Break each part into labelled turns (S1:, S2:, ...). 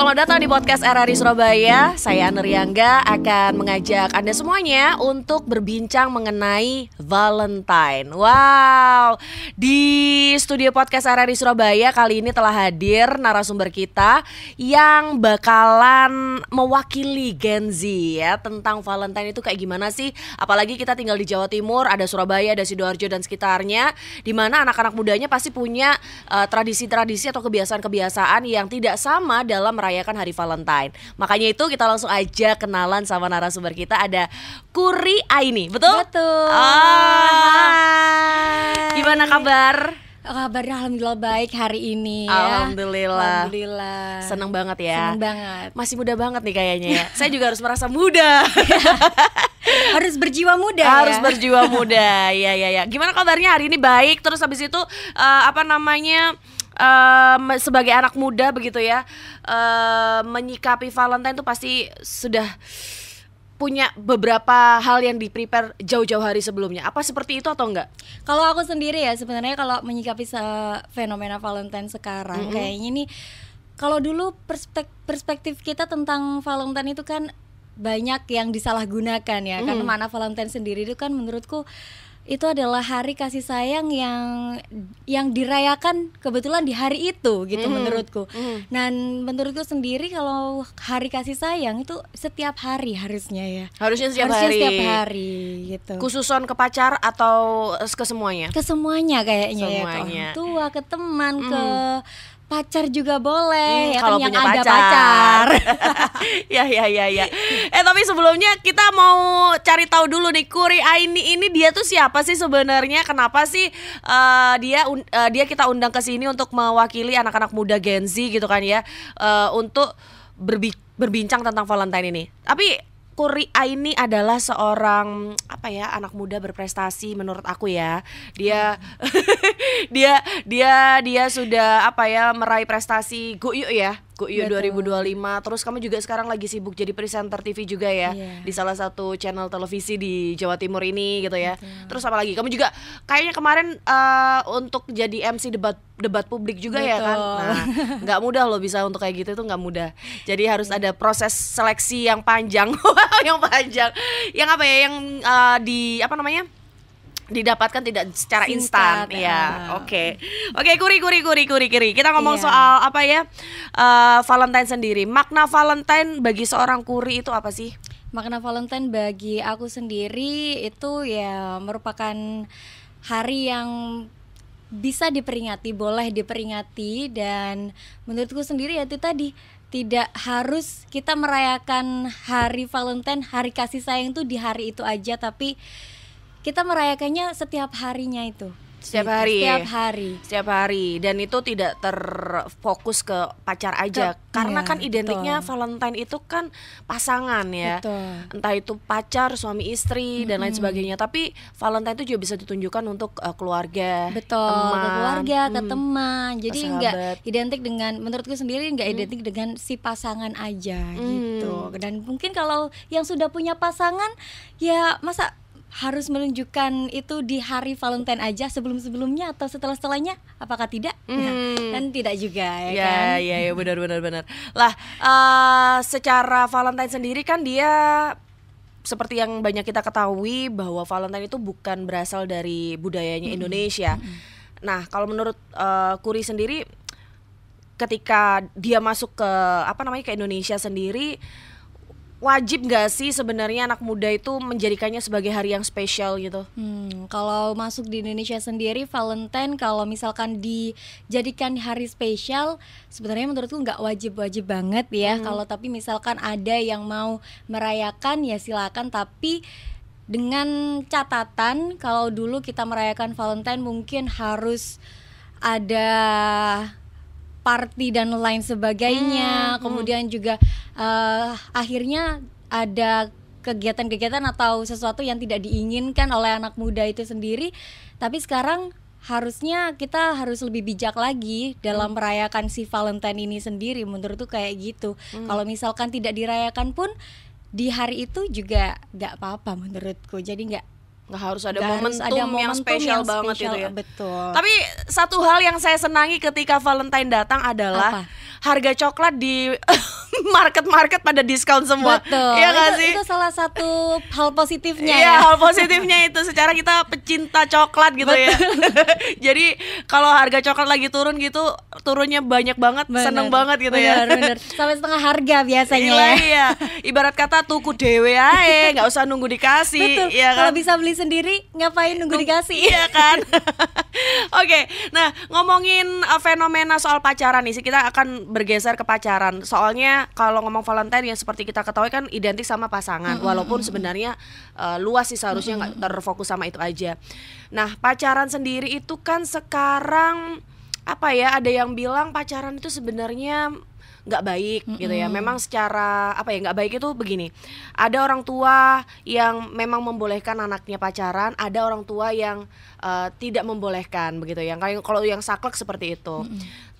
S1: Selamat datang di podcast RRI Surabaya. Saya Anne Riangga akan mengajak Anda semuanya untuk berbincang mengenai Valentine. Wow, di studio podcast RRI Surabaya kali ini telah hadir narasumber kita yang bakalan mewakili Gen Z ya, tentang Valentine itu kayak gimana sih. Apalagi kita tinggal di Jawa Timur, ada Surabaya, ada Sidoarjo dan sekitarnya, di mana anak-anak mudanya pasti punya tradisi-tradisi atau kebiasaan-kebiasaan yang tidak sama dalam merayakan hari Valentine. Makanya itu kita langsung aja kenalan sama narasumber kita. Ada Kuri Aini, betul?
S2: Betul.
S1: Gimana kabar?
S2: Kabarnya alhamdulillah baik hari ini
S1: ya.
S2: Alhamdulillah.
S1: Seneng banget ya.
S2: Seneng banget.
S1: Masih muda banget nih kayaknya ya. Saya juga harus merasa muda.
S2: Harus berjiwa muda.
S1: Harus berjiwa muda. Ya. Gimana kabarnya hari ini? Baik. Terus habis itu sebagai anak muda begitu ya, menyikapi Valentine itu pasti sudah punya beberapa hal yang di-prepare jauh-jauh hari sebelumnya. Apa seperti itu atau enggak?
S2: Kalau aku sendiri ya sebenarnya kalau menyikapi fenomena Valentine sekarang, kayaknya nih kalau dulu perspektif kita tentang Valentine itu kan banyak yang disalahgunakan ya. Karena makna Valentine sendiri itu kan menurutku itu adalah hari kasih sayang yang dirayakan kebetulan di hari itu gitu menurutku. Dan menurutku sendiri kalau hari kasih sayang itu setiap hari harusnya ya.
S1: Harusnya setiap
S2: hari gitu.
S1: Khususon ke pacar atau ke semuanya?
S2: Ke semuanya kayaknya ya, ke orang tua, ke teman, ke pacar juga boleh ya,
S1: kalau
S2: kan,
S1: punya
S2: yang ada pacar.
S1: Ya. Tapi sebelumnya kita mau cari tahu dulu nih, Kuri Aini ini dia tuh siapa sih sebenarnya? Kenapa sih dia kita undang ke sini untuk mewakili anak-anak muda Gen Z gitu kan ya, untuk berbincang tentang Valentine ini. Tapi Kuri Aini adalah seorang anak muda berprestasi menurut aku ya. Dia dia sudah meraih prestasi Go Yuk ya. Go Yuk 2025. Terus kamu juga sekarang lagi sibuk jadi presenter TV juga ya, di salah satu channel televisi di Jawa Timur ini gitu ya. Terus apa lagi? Kamu juga kayaknya kemarin untuk jadi MC debat publik juga ya kan. Nah, nggak mudah loh bisa untuk kayak gitu, itu nggak mudah. Jadi harus ada proses seleksi yang panjang, didapatkan tidak secara instan ya. Oke, Kuri. Kita ngomong soal Valentine sendiri. Makna Valentine bagi seorang Kuri itu apa sih?
S2: Makna Valentine bagi aku sendiri itu ya merupakan hari yang bisa diperingati, boleh diperingati, dan menurutku sendiri ya itu tadi, tidak harus kita merayakan hari Valentine, hari kasih sayang itu di hari itu aja, tapi kita merayakannya setiap harinya itu.
S1: Setiap hari, dan itu tidak terfokus ke pacar aja, karena kan identiknya Valentine itu kan pasangan ya. Entah itu pacar, suami istri dan lain sebagainya, tapi Valentine itu juga bisa ditunjukkan untuk keluarga, teman,
S2: ke keluarga, ke teman. Jadi nggak identik dengan, menurutku sendiri nggak identik dengan si pasangan aja gitu. Dan mungkin kalau yang sudah punya pasangan ya masa harus menunjukkan itu di hari Valentine aja, sebelumnya atau setelahnya, apakah tidak? Dan tidak juga ya kan?
S1: Ya benar. Lah, secara Valentine sendiri kan dia seperti yang banyak kita ketahui bahwa Valentine itu bukan berasal dari budayanya Indonesia. Nah, kalau menurut Kuri sendiri, ketika dia masuk ke ke Indonesia sendiri, wajib gak sih sebenarnya anak muda itu menjadikannya sebagai hari yang spesial gitu?
S2: Kalau masuk di Indonesia sendiri, Valentine kalau misalkan dijadikan hari spesial, sebenarnya menurutku nggak wajib banget ya. Kalau tapi misalkan ada yang mau merayakan ya silakan, tapi dengan catatan kalau dulu kita merayakan Valentine mungkin harus ada party dan lain sebagainya. Kemudian juga akhirnya ada kegiatan-kegiatan atau sesuatu yang tidak diinginkan oleh anak muda itu sendiri. Tapi sekarang harusnya kita harus lebih bijak lagi dalam merayakan si Valentine ini sendiri. Menurutku kayak gitu. Kalau misalkan tidak dirayakan pun di hari itu juga nggak apa-apa menurutku. Jadi nggak
S1: harus ada momentum yang spesial banget itu ya.
S2: Betul.
S1: Tapi satu hal yang saya senangi ketika Valentine datang adalah harga coklat di market pada diskon semua.
S2: Betul.
S1: Iya nggak sih?
S2: Itu salah satu hal positifnya
S1: Iya,
S2: ya.
S1: hal positifnya itu secara kita pecinta coklat gitu ya. Jadi kalau harga coklat lagi turun gitu, turunnya banyak banget, seneng banget gitu ya.
S2: Bener. Sampai setengah harga biasanya
S1: Iya,
S2: ya.
S1: iya. Ibarat kata tuku dewe ae, nggak usah nunggu dikasih.
S2: Betul.
S1: Iya kan?
S2: Kalau bisa beli sendiri, ngapain nunggu dikasih?
S1: Iya kan. Oke, nah ngomongin fenomena soal pacaran nih, kita akan bergeser ke pacaran. Soalnya kalau ngomong Valentine yang seperti kita ketahui kan identik sama pasangan, walaupun sebenarnya luas sih, seharusnya nggak terfokus sama itu aja. Nah pacaran sendiri itu kan sekarang apa ya? Ada yang bilang pacaran itu sebenarnya nggak baik gitu ya. Memang secara apa ya, nggak baik itu begini, ada orang tua yang memang membolehkan anaknya pacaran, ada orang tua yang tidak membolehkan begitu ya. Kalau yang saklek seperti itu.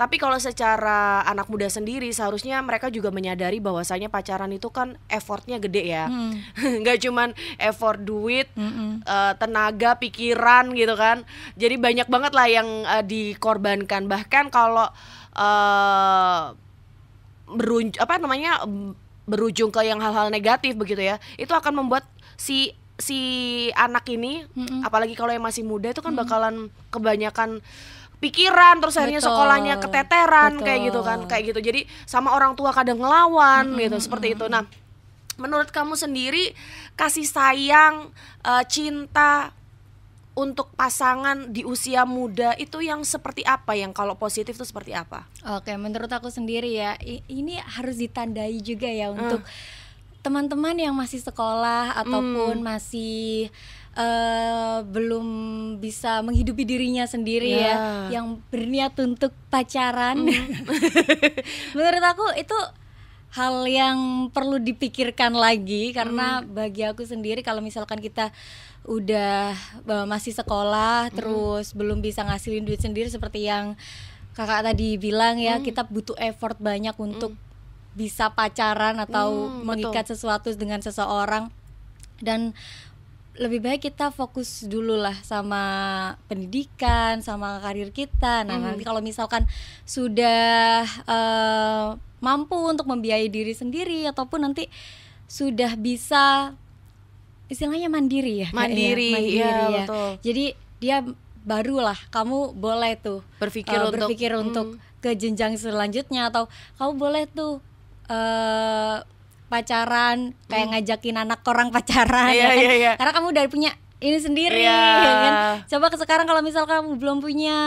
S1: Tapi kalau secara anak muda sendiri seharusnya mereka juga menyadari bahwasanya pacaran itu kan effortnya gede ya. Nggak cuman effort duit, tenaga, pikiran gitu kan. Jadi banyak banget lah yang dikorbankan. Bahkan kalau berujung ke yang hal-hal negatif begitu ya, itu akan membuat si anak ini, apalagi kalau yang masih muda itu kan bakalan kebanyakan pikiran, terus akhirnya sekolahnya keteteran. Kayak gitu kan, kayak gitu. Jadi sama orang tua kadang ngelawan gitu, seperti itu. Nah, menurut kamu sendiri kasih sayang, cinta untuk pasangan di usia muda itu yang seperti apa, yang kalau positif itu seperti apa?
S2: Oke, menurut aku sendiri ya, ini harus ditandai juga ya untuk teman-teman yang masih sekolah ataupun masih belum bisa menghidupi dirinya sendiri ya, yang berniat untuk pacaran. Menurut aku itu hal yang perlu dipikirkan lagi, karena bagi aku sendiri kalau misalkan kita udah masih sekolah terus belum bisa ngasilin duit sendiri seperti yang kakak tadi bilang ya, kita butuh effort banyak untuk bisa pacaran atau mengikat sesuatu dengan seseorang, dan lebih baik kita fokus dulu lah sama pendidikan, sama karir kita. Nah nanti kalau misalkan sudah mampu untuk membiayai diri sendiri ataupun nanti sudah bisa istilahnya mandiri ya,
S1: mandiri ya. Betul.
S2: Jadi dia barulah kamu boleh tuh berpikir untuk ke jenjang selanjutnya, atau kamu boleh tuh pacaran, kayak ngajakin anak orang pacaran ya kan? Karena kamu udah punya ini sendiri ya kan. Coba sekarang kalau misal kamu belum punya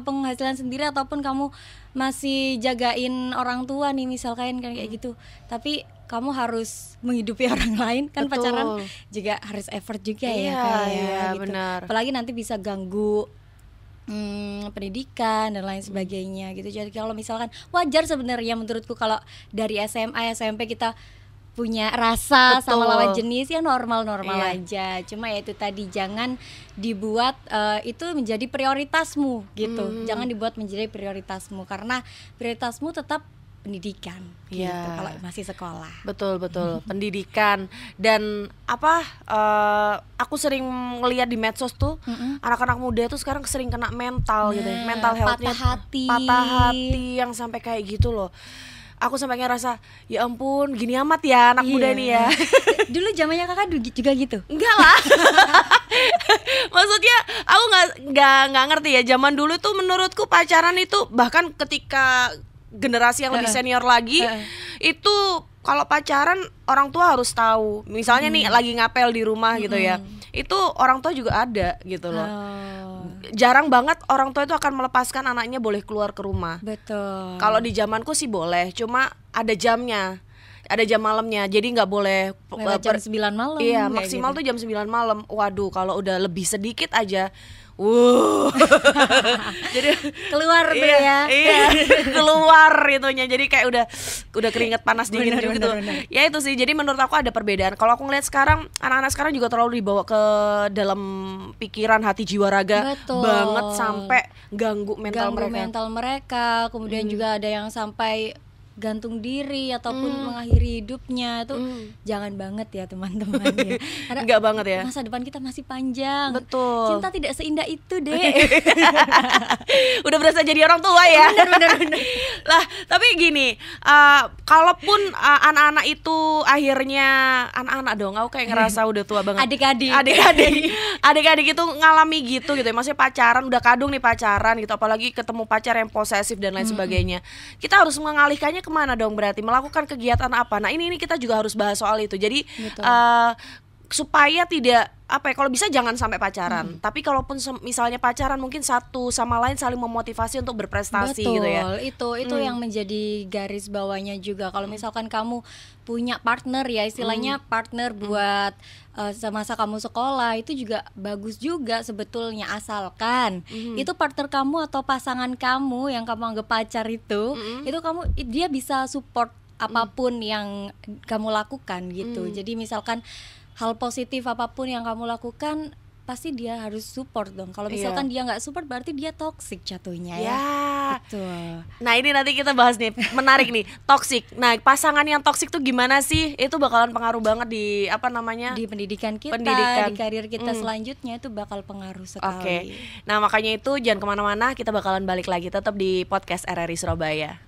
S2: penghasilan sendiri ataupun kamu masih jagain orang tua nih misalkan kayak gitu, tapi kamu harus menghidupi orang lain kan. Betul. Pacaran juga harus effort juga ya gitu. Benar. Apalagi nanti bisa ganggu pendidikan dan lain sebagainya gitu. Jadi kalau misalkan wajar sebenarnya menurutku kalau dari SMA SMP kita punya rasa sama lawan jenis ya normal aja. Cuma ya itu tadi, jangan dibuat itu menjadi prioritasmu gitu. Jangan dibuat menjadi prioritasmu, karena prioritasmu tetap pendidikan gitu kalau masih sekolah. Betul
S1: pendidikan. Dan aku sering ngeliat di medsos tuh anak-anak muda tuh sekarang sering kena mental gitu ya. Mental health-nya patah hati yang sampai kayak gitu loh. Aku sampai ngerasa ya ampun, gini amat ya anak muda nih ya.
S2: Dulu zamannya kakak juga gitu?
S1: Enggak lah. Maksudnya aku nggak ngerti ya. Zaman dulu tuh menurutku pacaran itu, bahkan ketika generasi yang lebih senior lagi, itu kalau pacaran orang tua harus tahu. Misalnya nih lagi ngapel di rumah gitu ya, itu orang tua juga ada gitu loh. Jarang banget orang tua itu akan melepaskan anaknya boleh keluar ke rumah.
S2: Betul.
S1: Kalau di zamanku sih boleh, cuma ada jamnya. Ada jam malamnya, jadi nggak boleh
S2: lewat jam 9 malam.
S1: Iya, maksimal gitu. Tuh jam 9 malam. Waduh, kalau udah lebih sedikit aja jadi keluar tuh ya. Keluar itunya. Jadi kayak udah keringet panas dingin gitu. Ya itu sih. Jadi menurut aku ada perbedaan. Kalau aku ngeliat sekarang anak-anak sekarang juga terlalu dibawa ke dalam pikiran, hati, jiwa, raga. Betul. Banget sampai ganggu mental mereka.
S2: Kemudian juga ada yang sampai gantung diri ataupun mengakhiri hidupnya itu jangan banget ya teman-teman ya. Karena
S1: Enggak banget ya.
S2: masa depan kita masih panjang.
S1: Betul.
S2: Cinta tidak seindah itu deh.
S1: Udah berasa jadi orang tua ya.
S2: Bener.
S1: Lah, tapi gini, kalaupun anak-anak itu akhirnya anak-anak dong, aku kayak ngerasa udah tua banget. Adik-adik itu ngalami gitu ya. Maksudnya pacaran, udah kadung nih pacaran gitu, apalagi ketemu pacar yang posesif dan lain sebagainya. Kita harus mengalihkannya kemana dong berarti? Melakukan kegiatan apa? Nah, ini kita juga harus bahas soal itu. Jadi supaya tidak apa ya, kalau bisa jangan sampai pacaran. Tapi kalaupun misalnya pacaran, mungkin satu sama lain saling memotivasi untuk berprestasi.
S2: Betul,
S1: gitu ya.
S2: Itu yang menjadi garis bawahnya juga. Kalau misalkan kamu punya partner ya, istilahnya partner buat semasa kamu sekolah, itu juga bagus juga sebetulnya, asalkan itu partner kamu atau pasangan kamu yang kamu anggap pacar itu dia bisa support apapun yang kamu lakukan gitu. Jadi misalkan hal positif apapun yang kamu lakukan, pasti dia harus support dong. Kalau misalkan dia nggak support, berarti dia toxic jatuhnya ya. Betul.
S1: Nah, ini nanti kita bahas nih, menarik nih, toxic. Nah, pasangan yang toxic tuh gimana sih? Itu bakalan pengaruh banget di
S2: di pendidikan kita, di karir kita selanjutnya, itu bakal pengaruh sekali.
S1: Nah, makanya itu jangan kemana-mana, kita bakalan balik lagi tetap di podcast RRI Surabaya.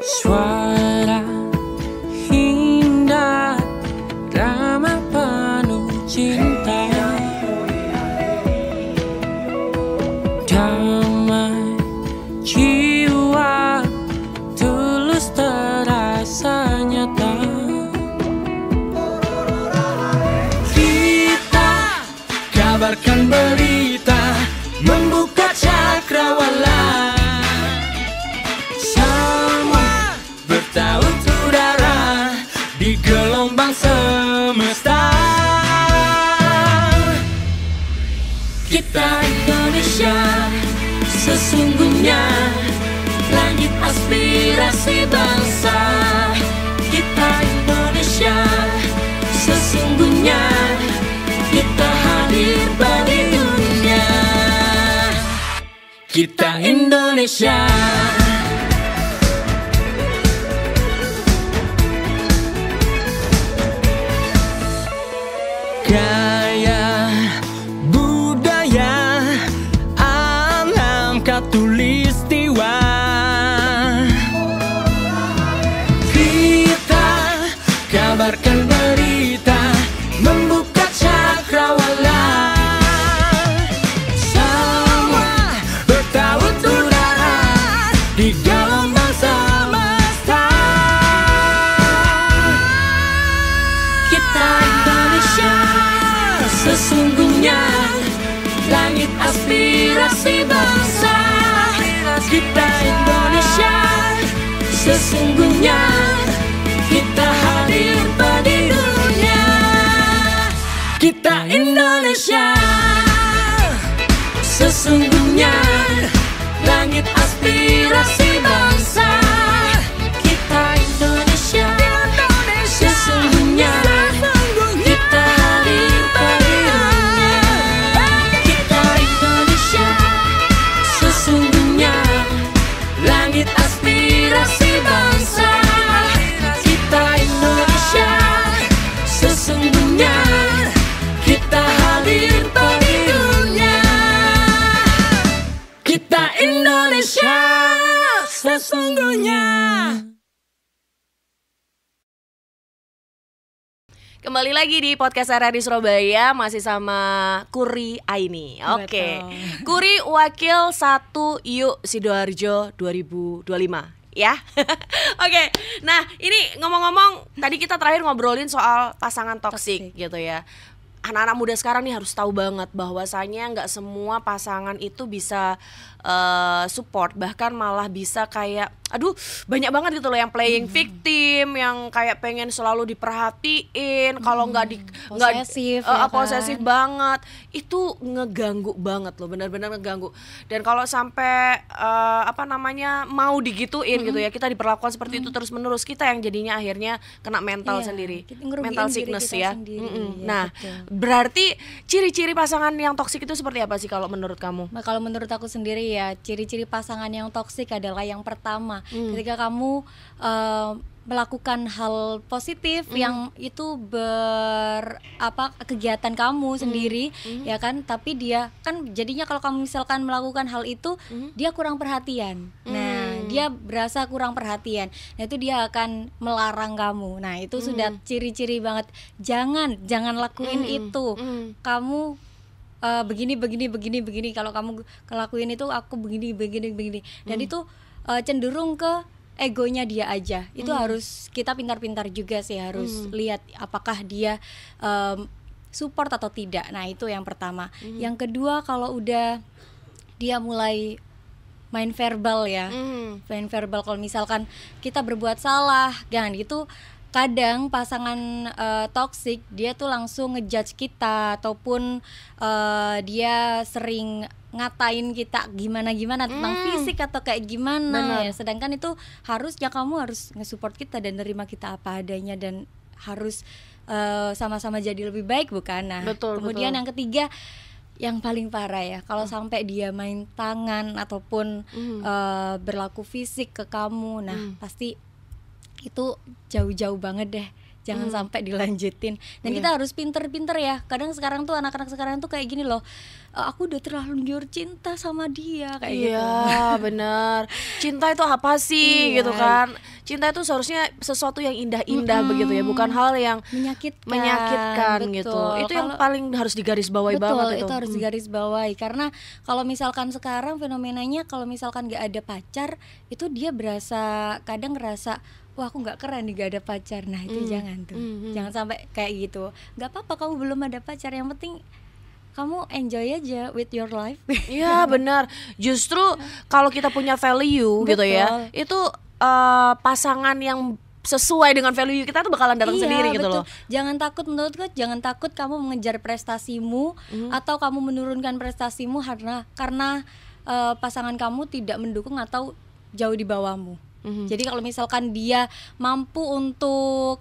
S3: Suara indah, ramah penuh cinta, damai jiwa, tulus terasa nyata. Kita kabarkan berita, membuka cakrawala, bertaut udara di gelombang semesta. Kita Indonesia, sesungguhnya langit aspirasi bangsa. Kita Indonesia, sesungguhnya kita hadir bagi dunia. Kita Indonesia. Gaya, budaya, alam katulistiwa, kita kabarkan berita, membuka cakrawala, semua bertaut udara di gelombang semesta. Kita Indonesia, sesungguhnya langit aspirasi bangsa. Kita Indonesia, sesungguhnya kita hadir pada dunia. Kita Indonesia, sesungguhnya langit aspirasi bangsa. Kita Indonesia, sesungguhnya kita hadir pada dunia. Kita Indonesia, sesungguhnya langit aspirasi bangsa. Kita Indonesia, sesungguhnya kita hadir pada dunia. Kita Indonesia, sesungguhnya.
S1: Kembali lagi di podcast RRI Surabaya, masih sama Kuri Aini. Oke. Kuri wakil 1 Yuk Sidoarjo 2025 ya. Oke. Nah, ini ngomong-ngomong, tadi kita terakhir ngobrolin soal pasangan toksik gitu ya. Anak-anak muda sekarang nih harus tahu banget bahwasanya nggak semua pasangan itu bisa support, bahkan malah bisa kayak aduh banyak banget gitu loh yang playing victim, yang kayak pengen selalu diperhatiin, kalau nggak
S2: Posesif, ya kan?
S1: posesif banget, itu ngeganggu banget loh, benar-benar ngeganggu. Dan kalau sampai mau digituin gitu ya, kita diperlakukan seperti itu terus menerus, kita yang jadinya akhirnya kena mental
S2: Iya,
S1: sendiri,
S2: kita ngerugiin
S1: mental
S2: diri
S1: sickness
S2: kita
S1: ya.
S2: sendiri, iya,
S1: Nah,
S2: betul.
S1: berarti ciri-ciri pasangan yang toksik itu seperti apa sih kalau menurut kamu?
S2: Nah, kalau menurut aku sendiri ya, ciri-ciri pasangan yang toksik adalah yang pertama, ketika kamu melakukan hal positif yang itu kegiatan kamu sendiri, ya kan, tapi dia kan jadinya kalau kamu misalkan melakukan hal itu dia kurang perhatian. Nah, dia berasa kurang perhatian. Nah, itu dia akan melarang kamu. Nah, itu sudah ciri-ciri banget. Jangan lakuin itu. Kamu begini. Kalau kamu ngelakuin itu, aku begini. Dan itu cenderung ke egonya dia aja. Itu harus kita pintar-pintar juga sih, harus lihat apakah dia support atau tidak. Nah, itu yang pertama. Yang kedua, kalau udah dia mulai main verbal ya. Main verbal, kalau misalkan kita berbuat salah, jangan gitu. Kadang pasangan toksik dia tuh langsung ngejudge kita, ataupun dia sering ngatain kita gimana tentang fisik atau kayak gimana. Ya, sedangkan itu harusnya kamu harus nge-support kita dan nerima kita apa adanya, dan harus sama-sama jadi lebih baik, bukan? Nah, kemudian yang ketiga, yang paling parah ya, kalau sampai dia main tangan ataupun berlaku fisik ke kamu, nah pasti itu jauh-jauh banget deh, jangan sampai dilanjutin. Dan kita harus pinter-pinter ya. Kadang sekarang tuh anak-anak sekarang tuh kayak gini loh, aku udah terlanjur cinta sama dia, kayak gitu.
S1: Iya, benar. Cinta itu apa sih gitu kan? Cinta itu seharusnya sesuatu yang indah-indah begitu ya, bukan hal yang menyakitkan gitu. Itu yang paling harus digarisbawahi banget itu.
S2: Itu harus digarisbawahi, karena kalau misalkan sekarang fenomenanya, kalau misalkan nggak ada pacar, itu dia kadang ngerasa, wah, aku nggak keren nih gak ada pacar. Nah, itu jangan tuh, jangan sampai kayak gitu. Nggak apa-apa kamu belum ada pacar, yang penting kamu enjoy aja with your life.
S1: Iya, benar. Justru kalau kita punya value gitu ya, itu pasangan yang sesuai dengan value kita tuh bakalan datang sendiri gitu loh.
S2: Jangan takut, menurutku jangan takut kamu mengejar prestasimu atau kamu menurunkan prestasimu karena pasangan kamu tidak mendukung atau jauh di bawahmu. Jadi kalau misalkan dia mampu untuk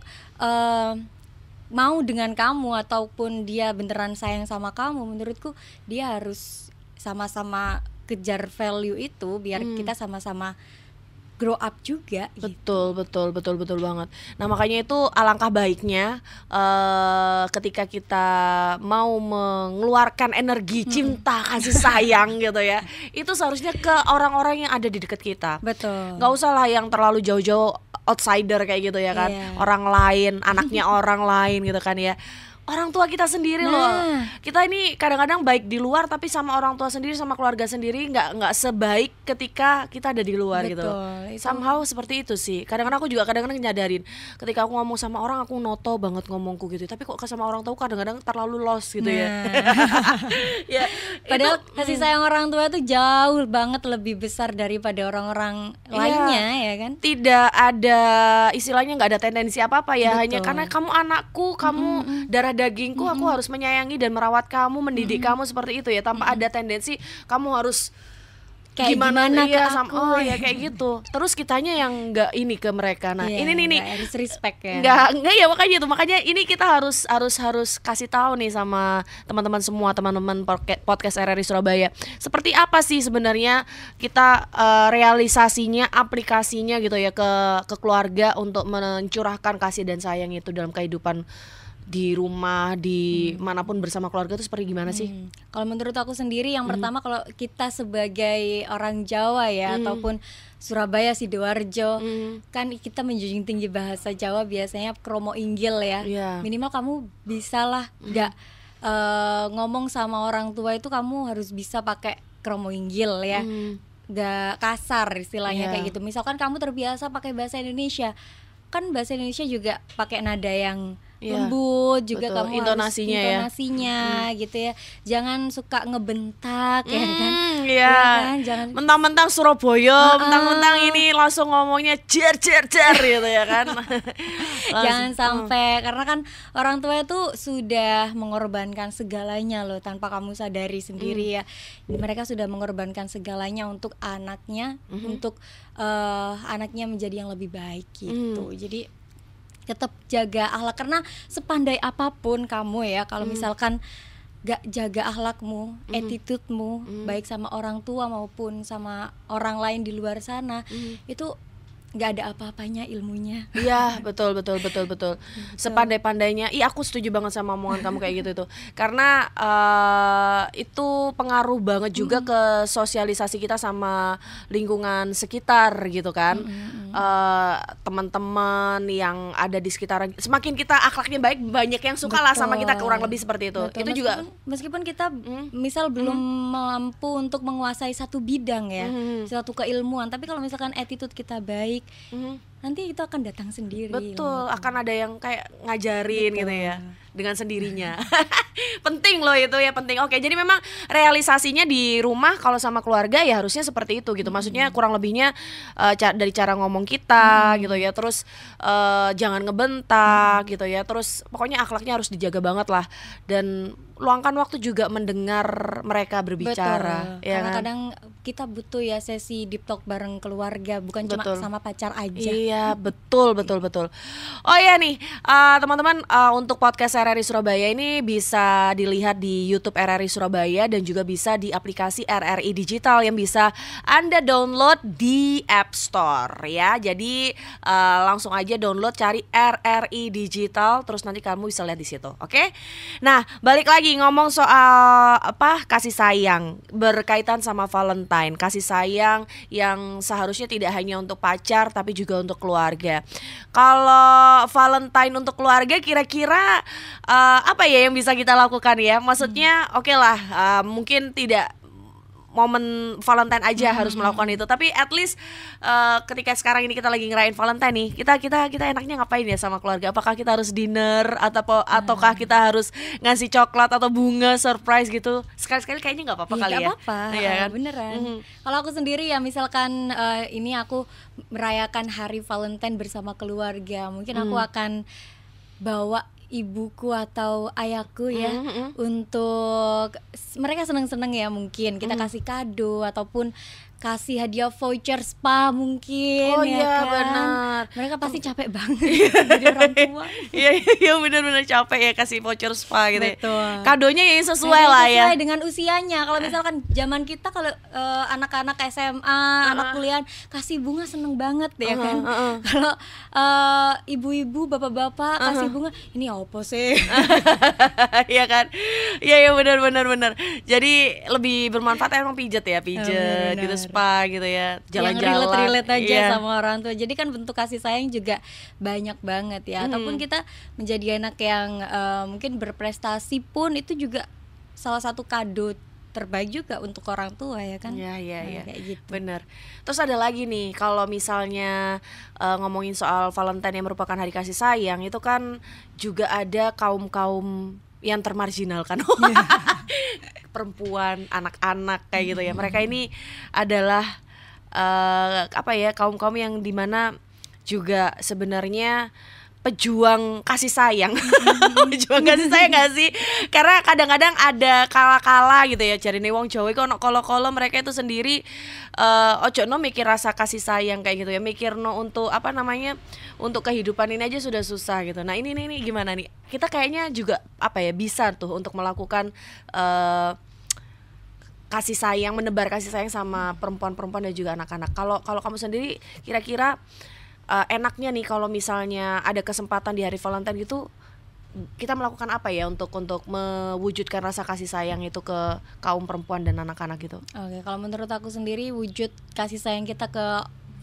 S2: mau dengan kamu, ataupun dia beneran sayang sama kamu, menurutku dia harus sama-sama kejar value itu, biar kita sama-sama grow up juga.
S1: Betul banget. Nah, makanya itu alangkah baiknya ketika kita mau mengeluarkan energi cinta, kasih sayang gitu ya, itu seharusnya ke orang-orang yang ada di dekat kita.
S2: Betul.
S1: Nggak usah lah yang terlalu jauh-jauh outsider kayak gitu ya kan. Orang lain, anaknya orang lain gitu kan ya. Orang tua kita sendiri loh. Kita ini kadang-kadang baik di luar, tapi sama orang tua sendiri, sama keluarga sendiri nggak sebaik ketika kita ada di luar.
S2: Betul,
S1: gitu. Somehow seperti itu sih. Kadang-kadang aku juga nyadarin ketika aku ngomong sama orang, aku noto banget ngomongku gitu. Tapi kok sama orang tua kadang-kadang terlalu lost gitu ya. Ya.
S2: Padahal kasih sayang orang tua itu jauh banget lebih besar daripada orang-orang lainnya, ya kan?
S1: Tidak ada istilahnya, nggak ada tendensi apa-apa ya. Hanya karena kamu anakku, kamu darah dagingku, aku harus menyayangi dan merawat kamu, mendidik kamu seperti itu ya, tanpa ada tendensi kamu harus
S2: kayak gimana
S1: ya,
S2: ke aku,
S1: ya kayak gitu. Terus kitanya yang nggak ini ke mereka. Nah, ini nih
S2: harus respect ya.
S1: Nggak ya, makanya ini kita harus kasih tahu nih sama teman-teman semua, teman-teman podcast RRI Surabaya. Seperti apa sih sebenarnya kita realisasinya, aplikasinya gitu ya ke keluarga untuk mencurahkan kasih dan sayang itu dalam kehidupan di rumah, di manapun bersama keluarga itu seperti gimana sih?
S2: Kalau menurut aku sendiri, yang pertama, kalau kita sebagai orang Jawa ya, ataupun Surabaya, Sidoarjo, kan kita menjunjung tinggi bahasa Jawa, biasanya kromo inggil ya. Minimal kamu bisalah nggak ngomong sama orang tua itu, kamu harus bisa pakai kromo inggil ya. Gak kasar istilahnya kayak gitu. Misalkan kamu terbiasa pakai bahasa Indonesia, kan bahasa Indonesia juga pakai nada yang lembut juga, kamu
S1: intonasinya
S2: harus intonasinya gitu ya. Jangan suka ngebentak ya kan.
S1: ya.
S2: kan? Jangan
S1: Mentang-mentang Surabaya, mentang-mentang ini langsung ngomongnya jer gitu ya kan.
S2: jangan sampai, karena kan orang tua itu sudah mengorbankan segalanya loh tanpa kamu sadari sendiri ya. Mereka sudah mengorbankan segalanya untuk anaknya, untuk anaknya menjadi yang lebih baik gitu. Jadi tetap jaga akhlak, karena sepandai apapun kamu ya, kalau misalkan gak jaga akhlakmu, attitude-mu, baik sama orang tua maupun sama orang lain di luar sana, itu gak ada apa-apanya ilmunya.
S1: Iya, betul. Sepandai-pandainya, aku setuju banget sama omongan kamu kayak gitu tuh. Karena itu pengaruh banget juga ke sosialisasi kita sama lingkungan sekitar gitu kan. Teman-teman yang ada di sekitaran, semakin kita akhlaknya baik, banyak yang suka lah sama kita, kurang lebih seperti itu.
S2: Betul.
S1: Itu juga
S2: meskipun kita misal belum mampu untuk menguasai satu bidang ya, satu keilmuan, tapi kalau misalkan attitude kita baik, nanti itu akan datang sendiri.
S1: Betul, akan ada yang kayak ngajarin gitu ya dengan sendirinya. Penting loh itu ya, penting. Oke, jadi memang realisasinya di rumah kalau sama keluarga ya harusnya seperti itu gitu. Maksudnya kurang lebihnya dari cara ngomong kita gitu ya. Terus jangan ngebentak gitu ya. Terus pokoknya akhlaknya harus dijaga banget lah. Dan luangkan waktu juga mendengar mereka berbicara.
S2: Betul.
S1: Ya
S2: Karena
S1: kan?
S2: kadang kita butuh ya sesi deep talk bareng keluarga, bukan cuma sama pacar aja.
S1: Iya, betul. Oh iya nih, teman-teman, untuk podcast RRI Surabaya ini bisa dilihat di YouTube RRI Surabaya dan juga bisa di aplikasi RRI Digital yang bisa Anda download di App Store ya. Jadi langsung aja download, cari RRI Digital, terus nanti kamu bisa lihat di situ. Oke? Nah, balik lagi ngomong soal kasih sayang berkaitan sama Valentine. Kasih sayang yang seharusnya tidak hanya untuk pacar tapi juga untuk keluarga. Kalau Valentine untuk keluarga, kira-kira apa ya yang bisa kita lakukan ya? Maksudnya oke lah, mungkin tidak momen Valentine aja harus melakukan itu, tapi at least ketika sekarang ini kita lagi ngerayain Valentine nih, kita enaknya ngapain ya sama keluarga? Apakah kita harus dinner ataukah kita harus ngasih coklat atau bunga surprise gitu? Sekali-sekali kayaknya nggak apa-apa kali ya.
S2: Nggak apa-apa,
S1: Iya kan?
S2: beneran. Kalau aku sendiri ya, misalkan ini aku merayakan hari Valentine bersama keluarga, mungkin aku akan bawa ibuku atau ayahku ya, untuk mereka seneng-seneng ya, mungkin kita kasih kado ataupun kasih hadiah voucher spa mungkin.
S1: Oh
S2: ya
S1: iya,
S2: kan?
S1: benar.
S2: Mereka pasti capek banget jadi orang tua.
S1: Iya benar-benar capek ya kasih voucher spa gitu.
S2: Betul.
S1: Ya. Kadonya yang sesuai lah ya.
S2: Sesuai dengan usianya. Kalau misalkan zaman kita, kalau anak-anak SMA, anak kuliah, kasih bunga seneng banget ya kan. Kalau ibu-ibu, bapak-bapak kasih bunga, ini apa sih?
S1: Iya kan. Iya benar. Jadi lebih bermanfaat emang pijet gitu, spa gitu ya, jalan-jalan.
S2: Yang relate aja sama orang tua. Jadi kan bentuk kasih sayang juga banyak banget ya. Ataupun kita menjadi anak yang mungkin berprestasi pun, itu juga salah satu kado terbaik juga untuk orang tua ya kan.
S1: Iya.
S2: Kayak gitu.
S1: Bener. Terus ada lagi nih, kalau misalnya ngomongin soal Valentine yang merupakan hari kasih sayang, itu kan juga ada kaum-kaum yang termarginalkan. Perempuan, anak-anak kayak gitu ya. Mereka ini adalah kaum-kaum yang dimana juga sebenarnya pejuang kasih sayang. Pejuang kasih sayang gak sih? Karena kadang-kadang ada kala-kala gitu ya, jarine wong Jawa iku ono kala-kala mereka itu sendiri ojo mikir rasa kasih sayang kayak gitu ya, mikirno untuk untuk kehidupan ini aja sudah susah gitu. Nah ini gimana nih? Kita kayaknya juga bisa tuh untuk melakukan kasih sayang, menebar kasih sayang sama perempuan-perempuan dan juga anak-anak. Kalau kamu sendiri kira-kira enaknya nih kalau misalnya ada kesempatan di hari Valentine gitu, kita melakukan apa ya untuk mewujudkan rasa kasih sayang itu ke kaum perempuan dan anak-anak gitu? Oke,
S2: kalau menurut aku sendiri, wujud kasih sayang kita ke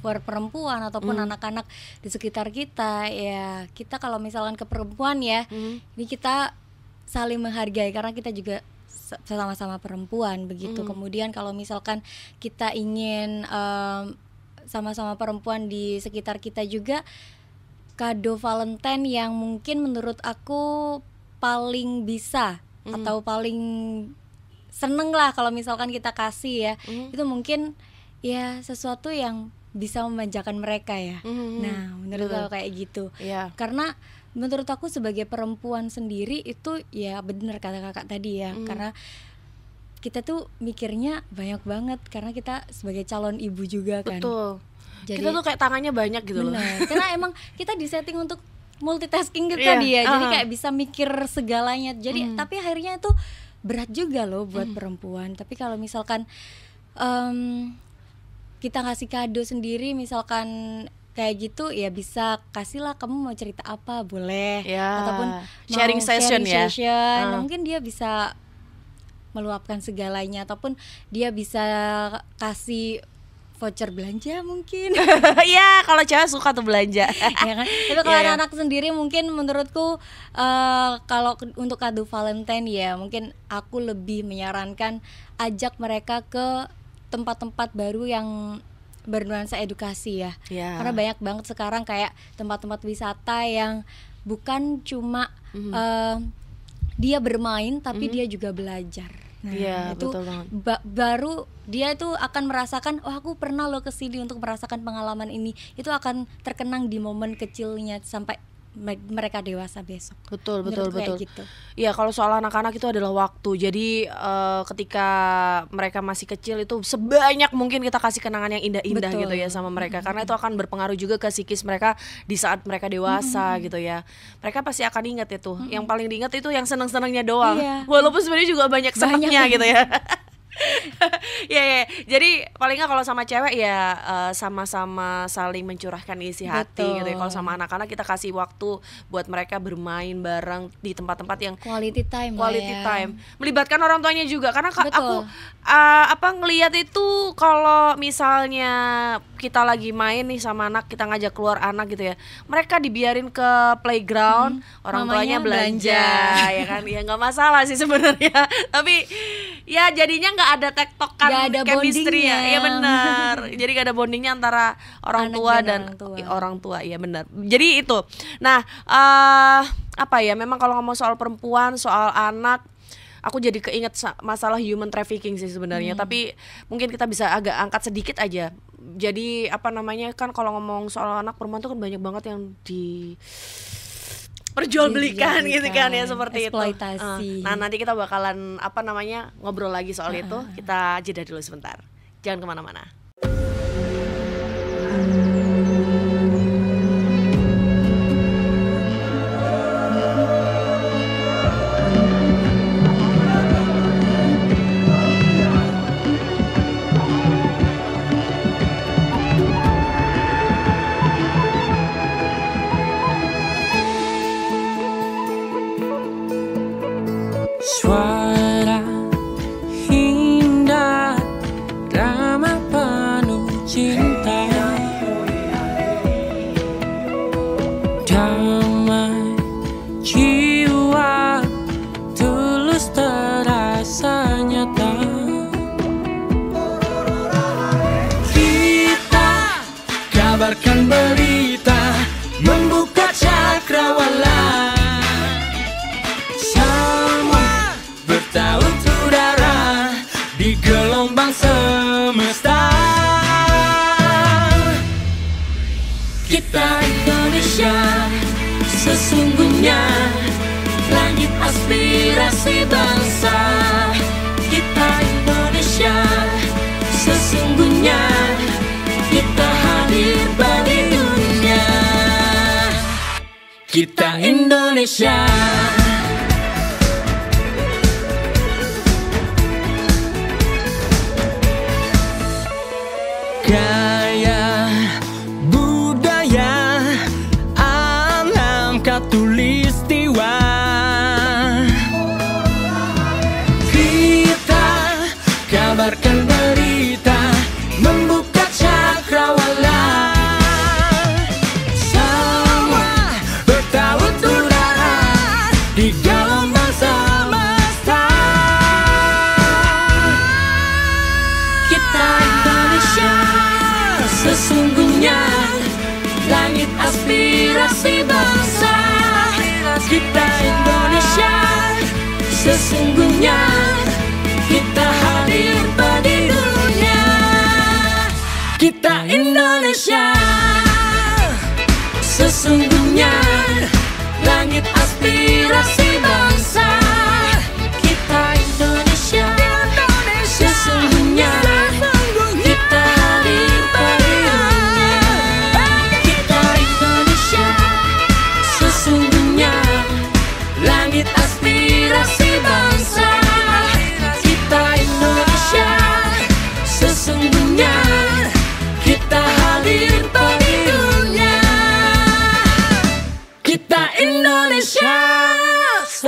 S2: perempuan ataupun anak-anak di sekitar kita ya, kita kalau misalkan ke perempuan ya, ini kita saling menghargai karena kita juga sama-sama perempuan begitu. Kemudian kalau misalkan kita ingin sama-sama perempuan di sekitar kita juga, kado Valentine yang mungkin menurut aku paling bisa atau paling seneng lah kalau misalkan kita kasih ya. Itu mungkin ya sesuatu yang bisa memanjakan mereka ya. Nah, menurut aku kayak gitu. Karena menurut aku sebagai perempuan sendiri itu ya benar kata kakak tadi ya. Karena kita tuh mikirnya banyak banget karena kita sebagai calon ibu juga kan.
S1: Betul.
S2: Jadi,
S1: kita tuh kayak tangannya banyak gitu loh.
S2: Karena emang kita disetting untuk multitasking gitu tadi ya. Jadi kayak bisa mikir segalanya. Jadi tapi akhirnya itu berat juga loh buat perempuan. Tapi kalau misalkan kita ngasih kado sendiri misalkan kayak gitu ya bisa kasihlah, kamu mau cerita apa boleh ataupun
S1: sharing session.
S2: Nah, mungkin dia bisa meluapkan segalanya ataupun dia bisa kasih voucher belanja mungkin.
S1: Iya, kalau cewek suka tuh belanja.
S2: Ya kan? Tapi kalau anak-anak sendiri mungkin menurutku kalau untuk kado Valentine ya mungkin aku lebih menyarankan ajak mereka ke tempat-tempat baru yang bernuansa edukasi ya. Karena banyak banget sekarang kayak tempat-tempat wisata yang bukan cuma dia bermain tapi dia juga belajar. Nah, itu baru dia itu akan merasakan, oh aku pernah loh kesini untuk merasakan pengalaman ini. Itu akan terkenang di momen kecilnya sampai mereka dewasa besok.
S1: Betul.
S2: Gitu.
S1: Iya, kalau soal anak-anak itu adalah waktu. Jadi ketika mereka masih kecil itu sebanyak mungkin kita kasih kenangan yang indah-indah gitu ya sama mereka. Karena itu akan berpengaruh juga ke psikis mereka di saat mereka dewasa gitu ya. Mereka pasti akan ingat itu. Yang paling diingat itu yang seneng-senengnya doang. Walaupun sebenarnya juga banyak senengnya gitu ya. Jadi paling nggak kalau sama cewek ya sama-sama saling mencurahkan isi hati gitu ya. Kalau sama anak-anak kita kasih waktu buat mereka bermain bareng di tempat-tempat yang
S2: quality time,
S1: melibatkan orang tuanya juga. Karena aku ngelihat itu kalau misalnya kita lagi main nih sama anak, kita ngajak keluar anak gitu ya, mereka dibiarin ke playground, orang tuanya belanja ya kan, ya nggak masalah sih sebenarnya. Tapi ya jadinya nggak ada tektokan,
S2: gak ada
S1: chemistry ya. Iya benar. Jadi gak ada bondingnya antara orang
S2: anak
S1: tua dan orang tua. Iya benar. Jadi itu. Nah, apa ya? Memang kalau ngomong soal perempuan, soal anak, aku jadi keinget masalah human trafficking sih sebenarnya. Tapi mungkin kita bisa agak angkat sedikit aja. Jadi apa namanya, kan kalau ngomong soal anak perempuan tuh kan banyak banget yang di perjualbelikan gitu kan ya, seperti
S2: eksploitasi.
S1: Nah nanti kita bakalan ngobrol lagi soal itu. Kita jeda dulu sebentar, jangan kemana-mana.
S3: Suara indah, ramah penuh cinta, damai jiwa, tulus terasa nyata. Kita kabarkan berita, membuka cakrawala. Bertaut udara di gelombang semesta. Kita Indonesia, sesungguhnya langit aspirasi bangsa. Kita Indonesia, sesungguhnya kita hadir bagi dunia. Kita Indonesia. Gaya budaya alam katulistiwa, kita kabarkan berita, membuka cakrawala. Semua bertaut udara di gelombang semesta. Kita Indonesia, sesungguhnya langit aspirasi bangsa. Kita Indonesia, sesungguhnya kita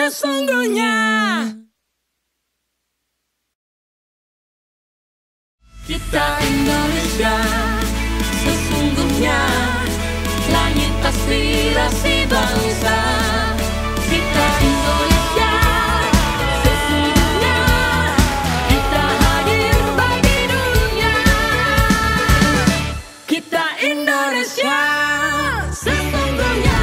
S3: sesungguhnya. Kita Indonesia, sesungguhnya langit aspirasi bangsa. Kita Indonesia, sesungguhnya kita hadir bagi dunia. Kita Indonesia, sesungguhnya.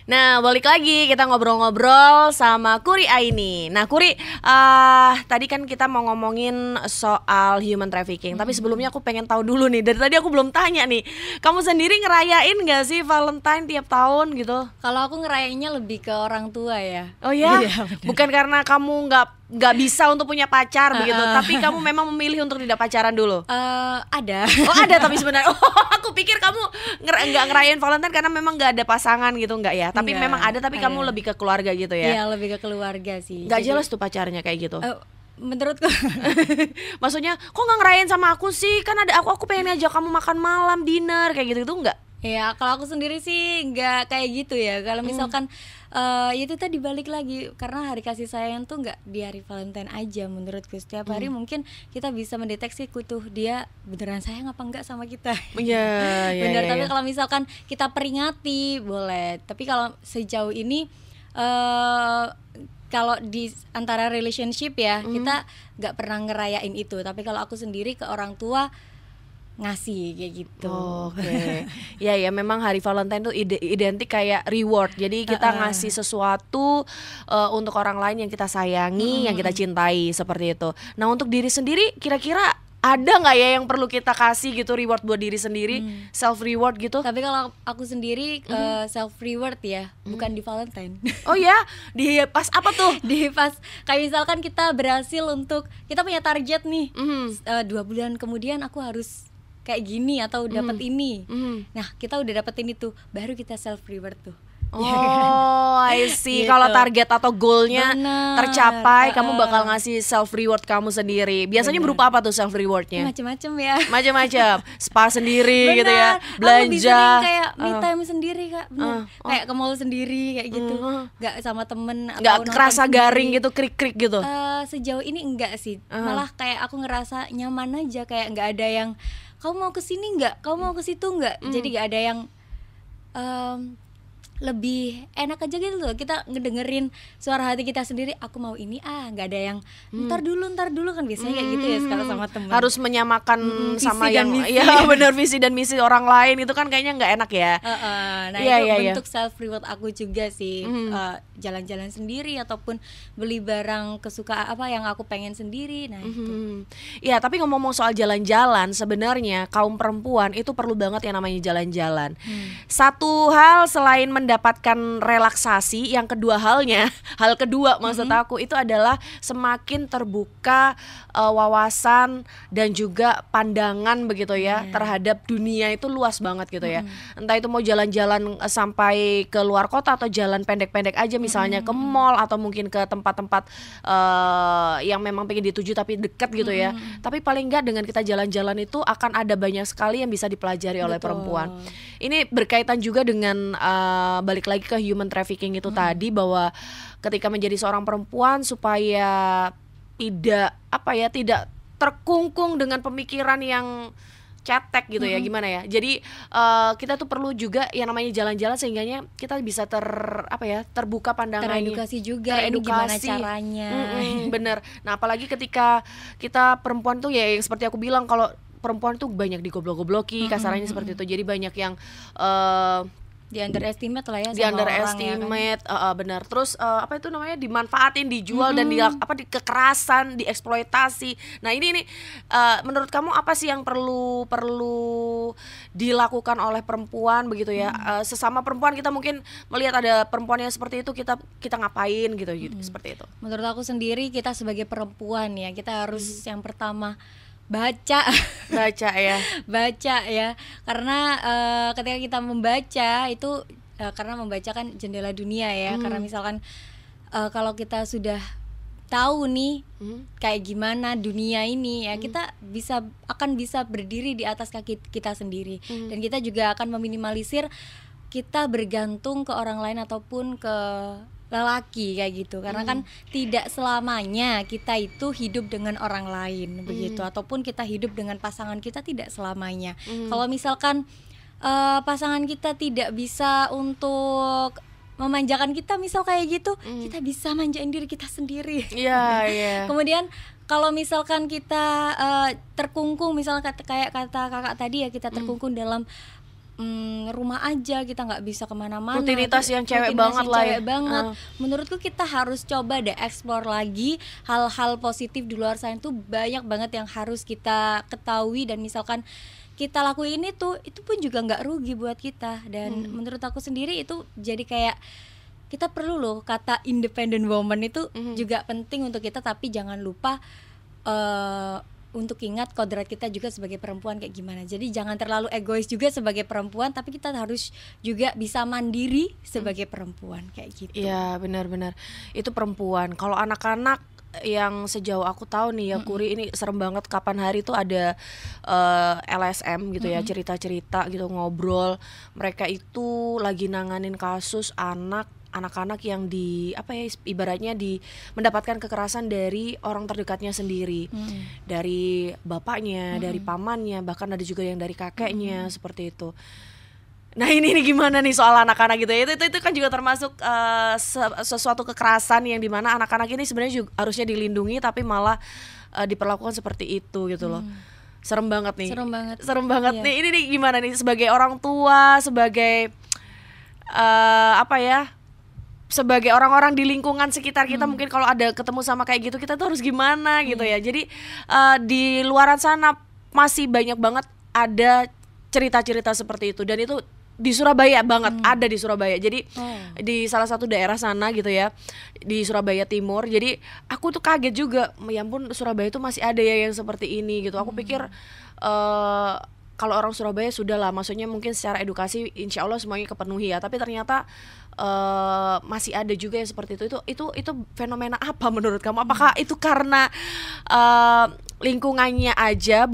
S1: Nah, balik lagi kita ngobrol-ngobrol sama Kuri Aini. Nah, Kuri, tadi kan kita mau ngomongin soal human trafficking. Tapi sebelumnya aku pengen tahu dulu nih. Dari tadi aku belum tanya nih. Kamu sendiri ngerayain gak sih Valentine tiap tahun gitu?
S2: Kalau aku ngerayainnya lebih ke orang tua ya.
S1: Oh ya?
S2: Iya, benar.
S1: Bukan karena kamu nggak bisa untuk punya pacar begitu, tapi kamu memang memilih untuk tidak pacaran dulu.
S2: Ada.
S1: Oh ada, tapi sebenarnya aku pikir kamu nggak ngerayain Valentine karena memang nggak ada pasangan gitu, nggak ya? Tapi
S2: Nggak,
S1: memang ada, tapi kamu lebih ke keluarga gitu ya?
S2: Iya, lebih ke keluarga sih.
S1: Nggak
S2: Jadi,
S1: jelas tuh pacarnya kayak gitu.
S2: menurutku
S1: Maksudnya kok nggak ngerayain sama aku sih? Kan ada aku pengen ngajak kamu makan malam, dinner kayak gitu nggak?
S2: ya kalau aku sendiri sih nggak kayak gitu ya. Kalau misalkan itu tadi balik lagi, karena hari kasih sayang tuh nggak di hari Valentine aja menurutku. Setiap hari mungkin kita bisa mendeteksi tuh dia beneran sayang apa enggak sama kita.
S1: Iya, iya.
S2: Bener,
S1: iya,
S2: tapi
S1: iya.
S2: kalau misalkan kita peringati boleh. Tapi kalau sejauh ini kalau di antara relationship ya kita nggak pernah ngerayain itu. Tapi kalau aku sendiri ke orang tua ngasih kayak gitu.
S1: Oke. Ya memang hari Valentine tuh identik kayak reward. Jadi kita ngasih sesuatu untuk orang lain yang kita sayangi, yang kita cintai, seperti itu. Nah, untuk diri sendiri kira-kira ada nggak ya yang perlu kita kasih gitu, reward buat diri sendiri, self reward gitu?
S2: Tapi kalau aku sendiri self reward ya, bukan di Valentine.
S1: Oh ya, di pas apa tuh?
S2: Di pas kayak misalkan kita berhasil untuk, kita punya target nih, 2 bulan kemudian aku harus kayak gini atau dapat ini. Nah, kita udah dapetin itu, baru kita self reward tuh.
S1: Oh, I see.
S2: Gitu.
S1: Kalau target atau goalnya
S2: Bener.
S1: tercapai, kamu bakal ngasih self reward kamu sendiri. Biasanya berupa apa tuh self rewardnya?
S2: Macem-macem ya.
S1: Macam-macam, spa sendiri gitu ya,
S2: Aku lebih
S1: belanja.
S2: sering kayak me time sendiri Kak, bener. Kayak ke mall sendiri kayak gitu, nggak sama temen
S1: Nggak
S2: atau nonton
S1: kerasa
S2: sendiri.
S1: garing gitu, krik-krik gitu.
S2: Sejauh ini enggak sih, malah kayak aku ngerasa nyaman aja, kayak nggak ada yang kamu mau kesini nggak, kamu mau ke situ nggak, jadi nggak ada yang lebih enak aja gitu loh, kita ngedengerin suara hati kita sendiri. Aku mau ini, nggak ada yang ntar dulu kan biasanya kayak gitu ya kalau sama teman.
S1: Harus menyamakan sama
S2: visi dan
S1: yang
S2: misi.
S1: ya benar, visi dan misi orang lain itu kan kayaknya nggak enak ya.
S2: Nah
S1: Iya,
S2: itu
S1: iya, iya.
S2: bentuk self reward aku juga sih. Jalan-jalan sendiri ataupun beli barang kesukaan apa yang aku pengen sendiri. Nah itu.
S1: Ya, tapi ngomong-ngomong soal jalan-jalan, sebenarnya kaum perempuan itu perlu banget yang namanya jalan-jalan. Satu hal selain mendapatkan relaksasi, yang kedua halnya, hal kedua maksud aku itu adalah semakin terbuka wawasan dan juga pandangan begitu ya terhadap dunia, itu luas banget gitu ya. Entah itu mau jalan-jalan sampai ke luar kota atau jalan pendek-pendek aja, misalnya ke mall atau mungkin ke tempat-tempat yang memang pengen dituju tapi dekat gitu ya. Tapi paling enggak dengan kita jalan-jalan itu akan ada banyak sekali yang bisa dipelajari oleh perempuan. Ini berkaitan juga dengan balik lagi ke human trafficking itu tadi, bahwa ketika menjadi seorang perempuan supaya tidak terkungkung dengan pemikiran yang cetek gitu ya, gimana ya. Jadi kita tuh perlu juga yang namanya jalan-jalan sehingganya kita bisa terbuka pandangannya,
S2: Teredukasi juga ini gimana caranya.
S1: Bener. Nah, apalagi ketika kita perempuan tuh ya yang seperti aku bilang, kalau perempuan tuh banyak digoblok-gobloki, kasarannya seperti itu. Jadi banyak yang
S2: Di underestimate lah ya
S1: di
S2: sama
S1: underestimate, benar. Terus dimanfaatin, dijual dan kekerasan, dieksploitasi. Nah, ini menurut kamu apa sih yang perlu dilakukan oleh perempuan begitu ya? Sesama perempuan kita mungkin melihat ada perempuan yang seperti itu, kita ngapain gitu, seperti itu.
S2: Menurut aku sendiri, kita sebagai perempuan ya, kita harus yang pertama baca
S1: ya.
S2: Baca ya, karena ketika kita membaca itu karena membaca kan jendela dunia ya. Karena misalkan kalau kita sudah tahu nih kayak gimana dunia ini ya, kita akan bisa berdiri di atas kaki kita sendiri. Dan kita juga akan meminimalisir kita bergantung ke orang lain ataupun ke lelaki kayak gitu, karena kan tidak selamanya kita itu hidup dengan orang lain begitu, ataupun kita hidup dengan pasangan kita tidak selamanya. Kalau misalkan pasangan kita tidak bisa untuk memanjakan kita misal kayak gitu, kita bisa manjain diri kita sendiri.
S1: Iya.
S2: Kemudian kalau misalkan kita terkungkung, misalnya kayak kata kakak tadi ya, kita terkungkung dalam rumah aja, kita nggak bisa kemana-mana,
S1: Rutinitas yang cewek banget lah ya.
S2: Menurutku kita harus coba deh explore lagi hal-hal positif di luar sana, itu banyak banget yang harus kita ketahui, dan misalkan kita lakuin itu pun juga nggak rugi buat kita. Dan menurut aku sendiri itu jadi kayak kita perlu loh, kata independent woman itu juga penting untuk kita, tapi jangan lupa untuk ingat kodrat kita juga sebagai perempuan kayak gimana. Jadi jangan terlalu egois juga sebagai perempuan, tapi kita harus juga bisa mandiri sebagai perempuan kayak gitu.
S1: Iya, benar-benar. Itu perempuan. Kalau anak-anak yang sejauh aku tahu nih ya, Kuri, ini serem banget. Kapan hari tuh ada LSM gitu ya, cerita-cerita gitu, ngobrol. Mereka itu lagi nanganin kasus anak-anak yang ibaratnya mendapatkan kekerasan dari orang terdekatnya sendiri, dari bapaknya, dari pamannya, bahkan ada juga yang dari kakeknya, seperti itu. Nah ini gimana nih soal anak-anak gitu ya, itu kan juga termasuk sesuatu kekerasan yang dimana anak-anak ini sebenarnya juga harusnya dilindungi, tapi malah diperlakukan seperti itu gitu loh. Serem banget nih. Serem banget
S2: Iya.
S1: nih. Ini nih gimana nih sebagai orang tua, sebagai sebagai orang-orang di lingkungan sekitar kita, mungkin kalau ada ketemu sama kayak gitu, kita tuh harus gimana gitu ya. Jadi di luaran sana masih banyak banget ada cerita-cerita seperti itu, dan itu di Surabaya banget, ada di Surabaya. Jadi di salah satu daerah sana gitu ya, di Surabaya Timur. Jadi aku tuh kaget juga, ya ampun, Surabaya itu masih ada ya yang seperti ini gitu. Aku pikir kalau orang Surabaya sudah lah, maksudnya mungkin secara edukasi insya Allah semuanya kepenuhi ya, tapi ternyata masih ada juga yang seperti itu. Itu fenomena apa menurut kamu? Apakah itu karena lingkungannya aja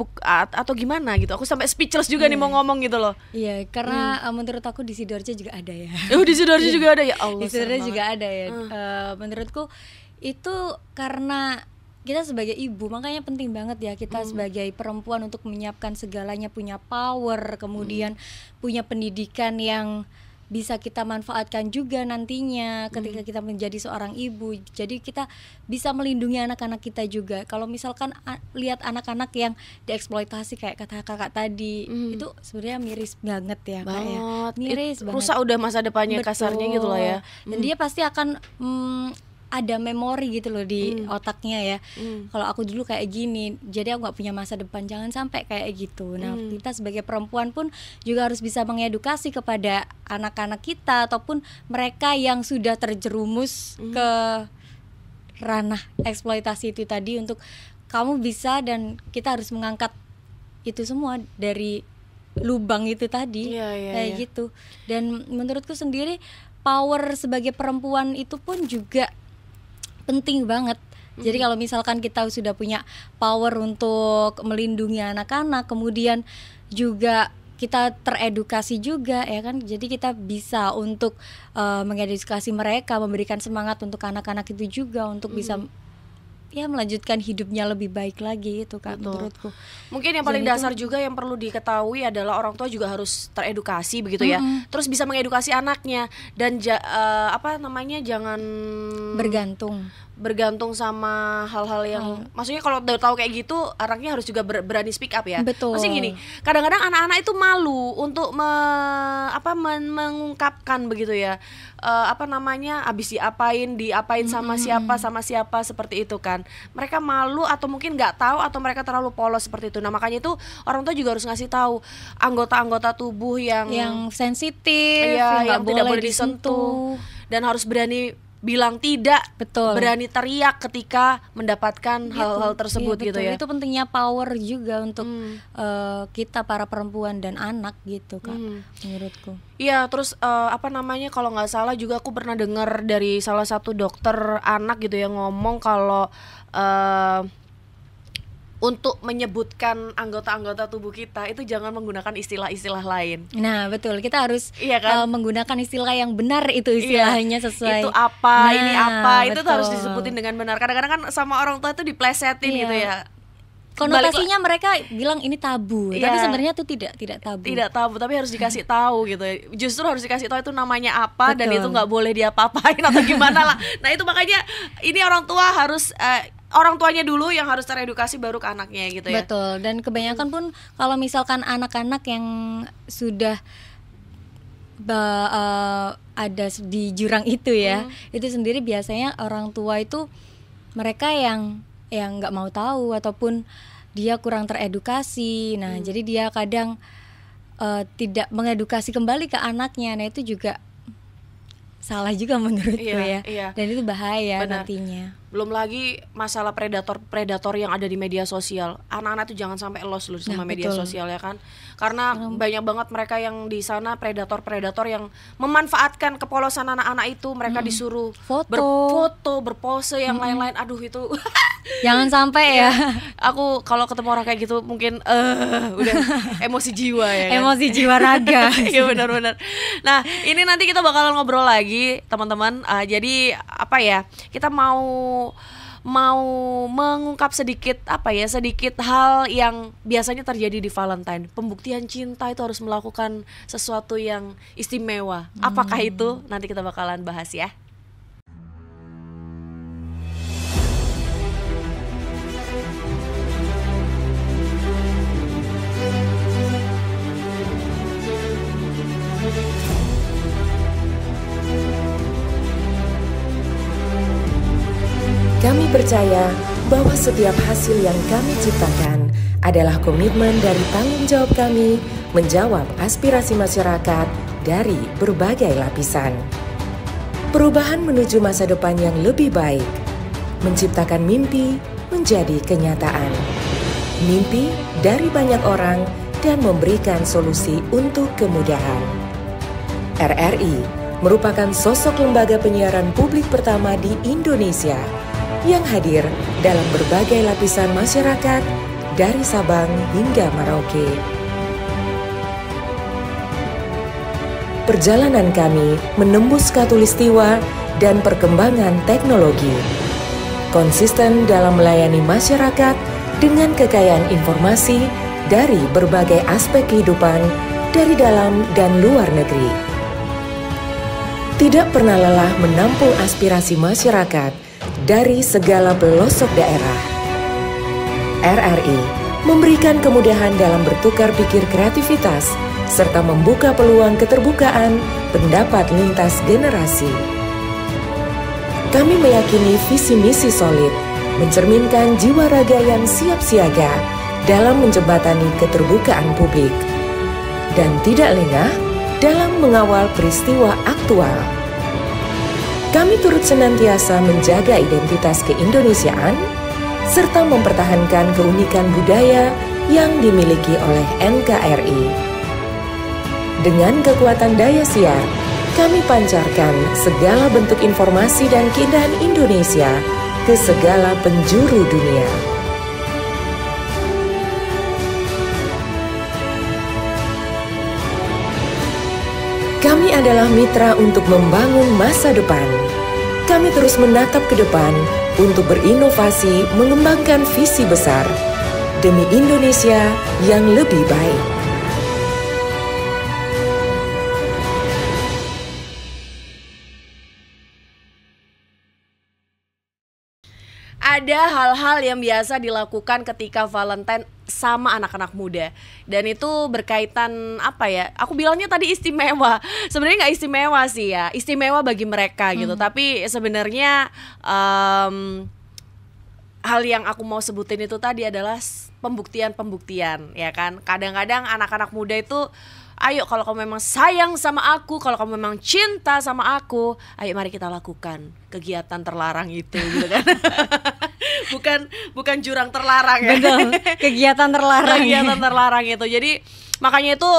S1: atau gimana gitu? Aku sampai speechless juga nih mau ngomong gitu loh.
S2: Iya, karena menurut aku di Sidoarjo juga ada ya.
S1: Di Sidoarjo juga ada ya Allah.
S2: Di Sidoarjo juga ada ya. Menurutku itu karena kita sebagai ibu, makanya penting banget ya kita sebagai perempuan untuk menyiapkan segalanya, punya power, kemudian punya pendidikan yang bisa kita manfaatkan juga nantinya ketika kita menjadi seorang ibu. Jadi kita bisa melindungi anak-anak kita juga. Kalau misalkan lihat anak-anak yang dieksploitasi kayak kata kakak tadi, itu sebenarnya miris banget ya, Kak, ya. Miris banget.
S1: Rusak udah masa depannya.
S2: Betul.
S1: Kasarnya gitu loh ya.
S2: Dan dia pasti akan ada memori gitu loh di otaknya ya. Kalau aku dulu kayak gini, jadi aku nggak punya masa depan, jangan sampai kayak gitu. Nah, kita sebagai perempuan pun juga harus bisa mengedukasi kepada anak-anak kita ataupun mereka yang sudah terjerumus ke ranah eksploitasi itu tadi, untuk kamu bisa dan kita harus mengangkat itu semua dari lubang itu tadi. Kayak gitu. Dan menurutku sendiri power sebagai perempuan itu pun juga penting banget. Jadi kalau misalkan kita sudah punya power untuk melindungi anak-anak, kemudian juga kita teredukasi juga ya kan, jadi kita bisa untuk mengedukasi mereka, memberikan semangat untuk anak-anak itu juga untuk bisa ya melanjutkan hidupnya lebih baik lagi itu Kak.
S1: Betul.
S2: Menurutku.
S1: Mungkin yang paling dasar juga yang perlu diketahui adalah orang tua juga harus teredukasi begitu ya. Terus bisa mengedukasi anaknya dan jangan bergantung sama hal-hal yang maksudnya kalau udah tahu kayak gitu anaknya harus juga berani speak up ya.
S2: Betul.
S1: Maksudnya gini, kadang-kadang anak-anak itu malu untuk mengungkapkan begitu ya. Habis diapain sama siapa seperti itu kan. Mereka malu atau mungkin nggak tahu atau mereka terlalu polos seperti itu. Nah, makanya itu orang tua juga harus ngasih tahu anggota-anggota tubuh yang
S2: sensitif,
S1: yang tidak boleh disentuh dan harus berani bilang tidak, berani teriak ketika mendapatkan hal-hal tersebut gitu ya.
S2: Itu pentingnya power juga untuk kita para perempuan dan anak gitu Kak, menurutku.
S1: Iya, terus kalau nggak salah juga aku pernah dengar dari salah satu dokter anak gitu yang ngomong kalau untuk menyebutkan anggota-anggota tubuh kita itu jangan menggunakan istilah-istilah lain.
S2: Nah betul, kita harus
S1: Iya kan?
S2: menggunakan istilah yang benar itu istilahnya sesuai.
S1: Itu apa,
S2: Nah,
S1: ini apa, itu tuh harus
S2: betul.
S1: disebutin dengan benar. Kadang-kadang kan sama orang tua itu diplesetin
S2: Iya.
S1: gitu ya.
S2: Konotasinya mereka bilang ini tabu,
S1: Iya.
S2: tapi sebenarnya itu tidak tabu.
S1: Tidak tabu, tapi harus dikasih tahu gitu. Justru harus dikasih tahu itu namanya apa dan
S2: Betul.
S1: itu nggak boleh diapa-apain atau gimana lah. Nah itu makanya ini orang tua harus orang tuanya dulu yang harus teredukasi baru ke anaknya gitu ya.
S2: Betul. Dan kebanyakan pun kalau misalkan anak-anak yang sudah ada di jurang itu ya, itu sendiri biasanya orang tua itu mereka yang nggak mau tahu ataupun dia kurang teredukasi. Nah jadi dia kadang tidak mengedukasi kembali ke anaknya. Nah itu juga salah juga menurutku
S1: Iya,
S2: ya.
S1: iya.
S2: Dan itu bahaya
S1: Benar.
S2: nantinya.
S1: Belum lagi masalah predator yang ada di media sosial. Anak-anak tuh jangan sampai lost loh sama
S2: Nah,
S1: media
S2: betul.
S1: sosial ya kan. Karena banyak banget mereka yang di sana predator yang memanfaatkan kepolosan anak-anak itu. Mereka disuruh
S2: Foto.
S1: berfoto, berpose yang lain-lain. Aduh itu
S2: Jangan sampai ya.
S1: aku kalau ketemu orang kayak gitu mungkin udah emosi jiwa ya kan?
S2: Emosi jiwa raga.
S1: Iya benar-benar. Nah ini nanti kita bakalan ngobrol lagi teman-teman. Jadi apa ya, kita mau mengungkap sedikit hal yang biasanya terjadi di Valentine. Pembuktian cinta itu harus melakukan sesuatu yang istimewa. Apakah itu? Nanti kita bakalan bahas ya.
S4: Kami percaya bahwa setiap hasil yang kami ciptakan adalah komitmen dari tanggung jawab kami menjawab aspirasi masyarakat dari berbagai lapisan. Perubahan menuju masa depan yang lebih baik, menciptakan mimpi menjadi kenyataan. Mimpi dari banyak orang dan memberikan solusi untuk kemudahan. RRI merupakan sosok lembaga penyiaran publik pertama di Indonesia yang hadir dalam berbagai lapisan masyarakat dari Sabang hingga Merauke. Perjalanan kami menembus khatulistiwa dan perkembangan teknologi, konsisten dalam melayani masyarakat dengan kekayaan informasi dari berbagai aspek kehidupan dari dalam dan luar negeri. Tidak pernah lelah menampung aspirasi masyarakat dari segala pelosok daerah. RRI memberikan kemudahan dalam bertukar pikir kreativitas serta membuka peluang keterbukaan pendapat lintas generasi. Kami meyakini visi misi solid mencerminkan jiwa raga yang siap siaga dalam menjembatani keterbukaan publik dan tidak lengah dalam mengawal peristiwa aktual. Kami turut senantiasa menjaga identitas keindonesiaan serta mempertahankan keunikan budaya yang dimiliki oleh NKRI. Dengan kekuatan daya siar, kami pancarkan segala bentuk informasi dan keindahan Indonesia ke segala penjuru dunia. Kami adalah mitra untuk membangun masa depan. Kami terus menatap ke depan untuk berinovasi mengembangkan visi besar demi Indonesia yang lebih baik.
S1: Ada hal-hal yang biasa dilakukan ketika Valentine sama anak-anak muda, dan itu berkaitan apa ya, aku bilangnya tadi istimewa, sebenarnya nggak istimewa sih ya, istimewa bagi mereka gitu, tapi sebenarnya hal yang aku mau sebutin itu tadi adalah pembuktian ya kan. Kadang-kadang anak-anak muda itu, ayo kalau kamu memang sayang sama aku, kalau kamu memang cinta sama aku, ayo mari kita lakukan kegiatan terlarang itu gitu kan. bukan jurang terlarang ya.
S2: Betul, kegiatan terlarang.
S1: Kegiatan terlarang itu. Jadi makanya itu